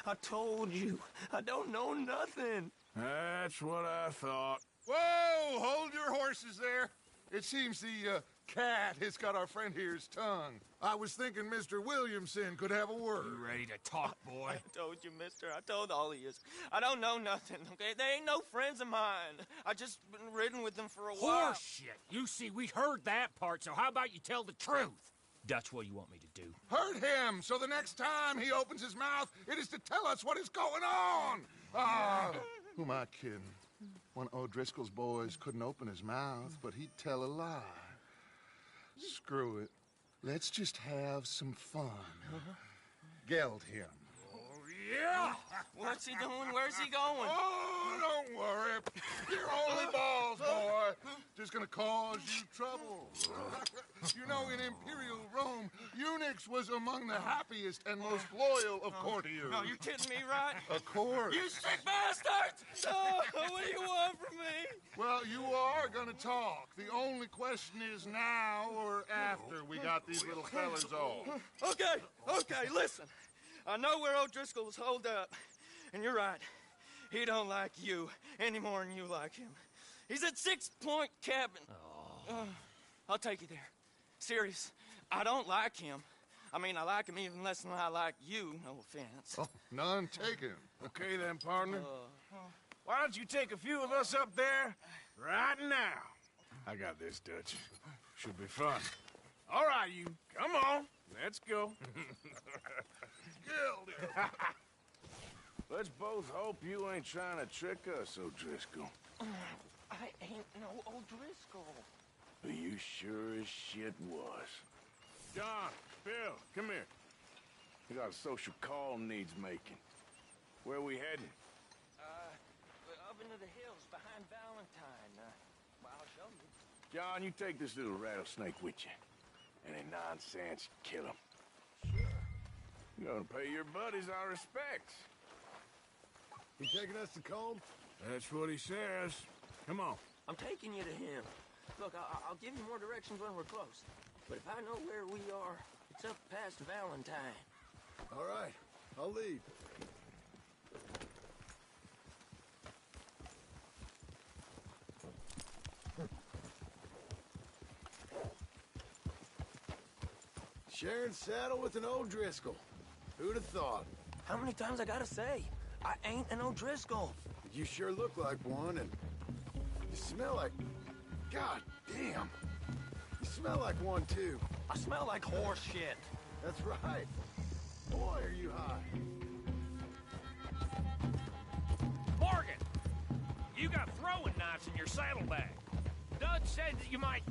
I told you, I don't know nothing. That's what I thought. Whoa! Hold your horses there. It seems the cat has got our friend here's tongue. I was thinking Mr. Williamson could have a word. You ready to talk, boy? I told you, mister. I told all of you. I don't know nothing, okay? They ain't no friends of mine. I just been ridden with them for a while. Horseshit! You see, we heard that part, so how about you tell the truth? Dutch, what do you want me to do? Hurt him, so the next time he opens his mouth, it is to tell us what is going on. Ah, who am I kidding? One of O'Driscoll's boys couldn't open his mouth, but he'd tell a lie. Screw it. Let's just have some fun. Geld him. Yeah! What's he doing? Where's he going? Oh, don't worry. You're only balls, boy. Just gonna cause you trouble. You know, in Imperial Rome, eunuchs Hicks was among the happiest and most loyal of courtiers. No, you're kidding me, right? Of course. You sick bastards! Oh, what do you want from me? Well, you are gonna talk. The only question is now or after we got these little fellas off. Okay, listen. I know where O'Driscoll's holed up, and you're right. He don't like you any more than you like him. He's at 6 Point Cabin. I'll take you there. Serious, I don't like him. I mean, I like him even less than I like you, no offense. Oh, none taken. Okay then, partner. Why don't you take a few of us up there right now? I got this, Dutch. Should be fun. All right, you. Come on. Let's go. Let's both hope you ain't trying to trick us, O'Driscoll. I ain't no O'Driscoll. You sure as shit was. John, Bill, come here. We got a social call needs making. Where we heading? Up into the hills behind Valentine. Well, I'll show you. John, you take this little rattlesnake with you. Any nonsense, kill him. You're gonna pay your buddies our respects. You taking us to Combe? That's what he says. Come on. I'm taking you to him. Look, I'll give you more directions when we're close. But if I know where we are, it's up past Valentine. All right, I'll lead. Sharing saddle with an O'Driscoll. Who'd have thought? How many times I gotta say? I ain't an O'Driscoll. You sure look like one, and you smell like... God damn. You smell like one, too. I smell like horse shit. That's right. Boy, are you high. Morgan! You got throwing knives in your saddlebag. Dud said that you might...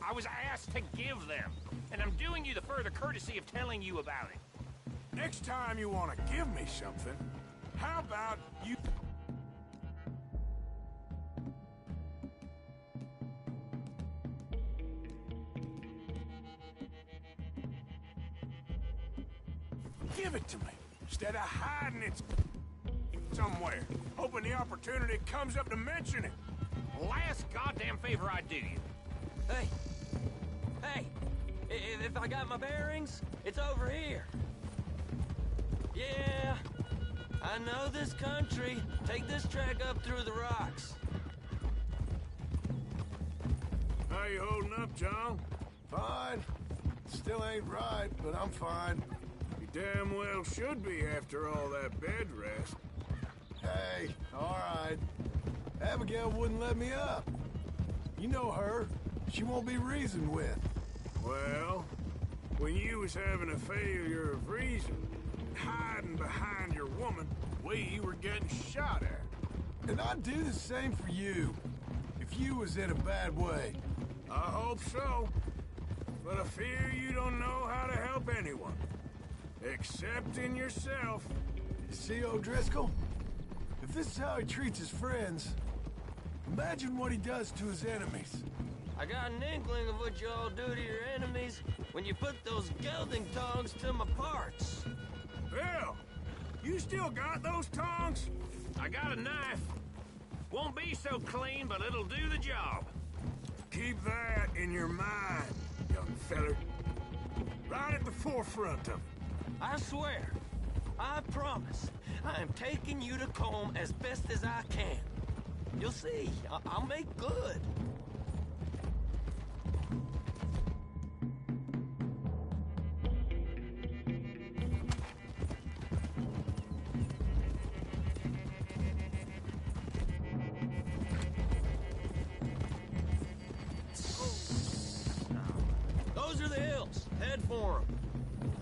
I was asked to give them, and I'm doing you the further courtesy of telling you about it. Next time you want to give me something, how about you... Give it to me, instead of hiding it somewhere, hoping the opportunity comes up to mention it. Last goddamn favor I do you. Hey, if I got my bearings, it's over here. Yeah, I know this country. Take this track up through the rocks. How you holding up, John? Fine. Still ain't right, but I'm fine. You damn well should be after all that bed rest. Hey, all right. Abigail wouldn't let me up. You know her. She won't be reasoned with. Well, when you was having a failure of reason, hiding behind your woman, we were getting shot at. And I'd do the same for you, if you was in a bad way. I hope so. But I fear you don't know how to help anyone. Except in yourself. You see, O'Driscoll? If this is how he treats his friends, imagine what he does to his enemies. I got an inkling of what you all do to your enemies when you put those gelding tongs to my parts. Bill, you still got those tongs? I got a knife. Won't be so clean, but it'll do the job. Keep that in your mind, young feller. Right at the forefront of it. I swear, I promise, I am taking you to Combe as best as I can. You'll see, I'll make good. Those are the hills. Head for them.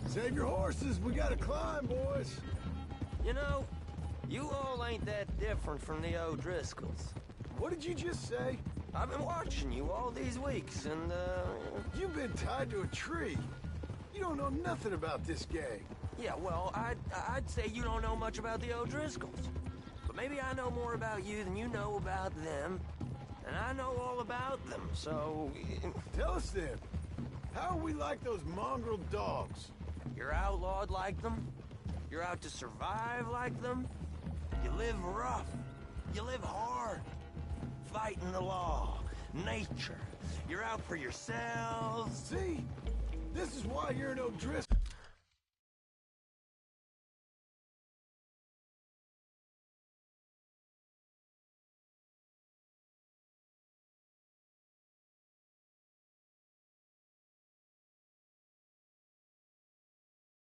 Save your horses. We gotta climb, boys. You know, you all ain't that different from the O'Driscolls. What did you just say? I've been watching you all these weeks, and, You've been tied to a tree. You don't know nothing about this gang. Yeah, well, I'd say you don't know much about the O'Driscolls. But maybe I know more about you than you know about them. And I know all about them, so... Tell us then. How are we like those mongrel dogs? You're outlawed like them? You're out to survive like them? You live rough. You live hard. Fighting the law. Nature. You're out for yourselves. See? This is why you're an O'Driscoll.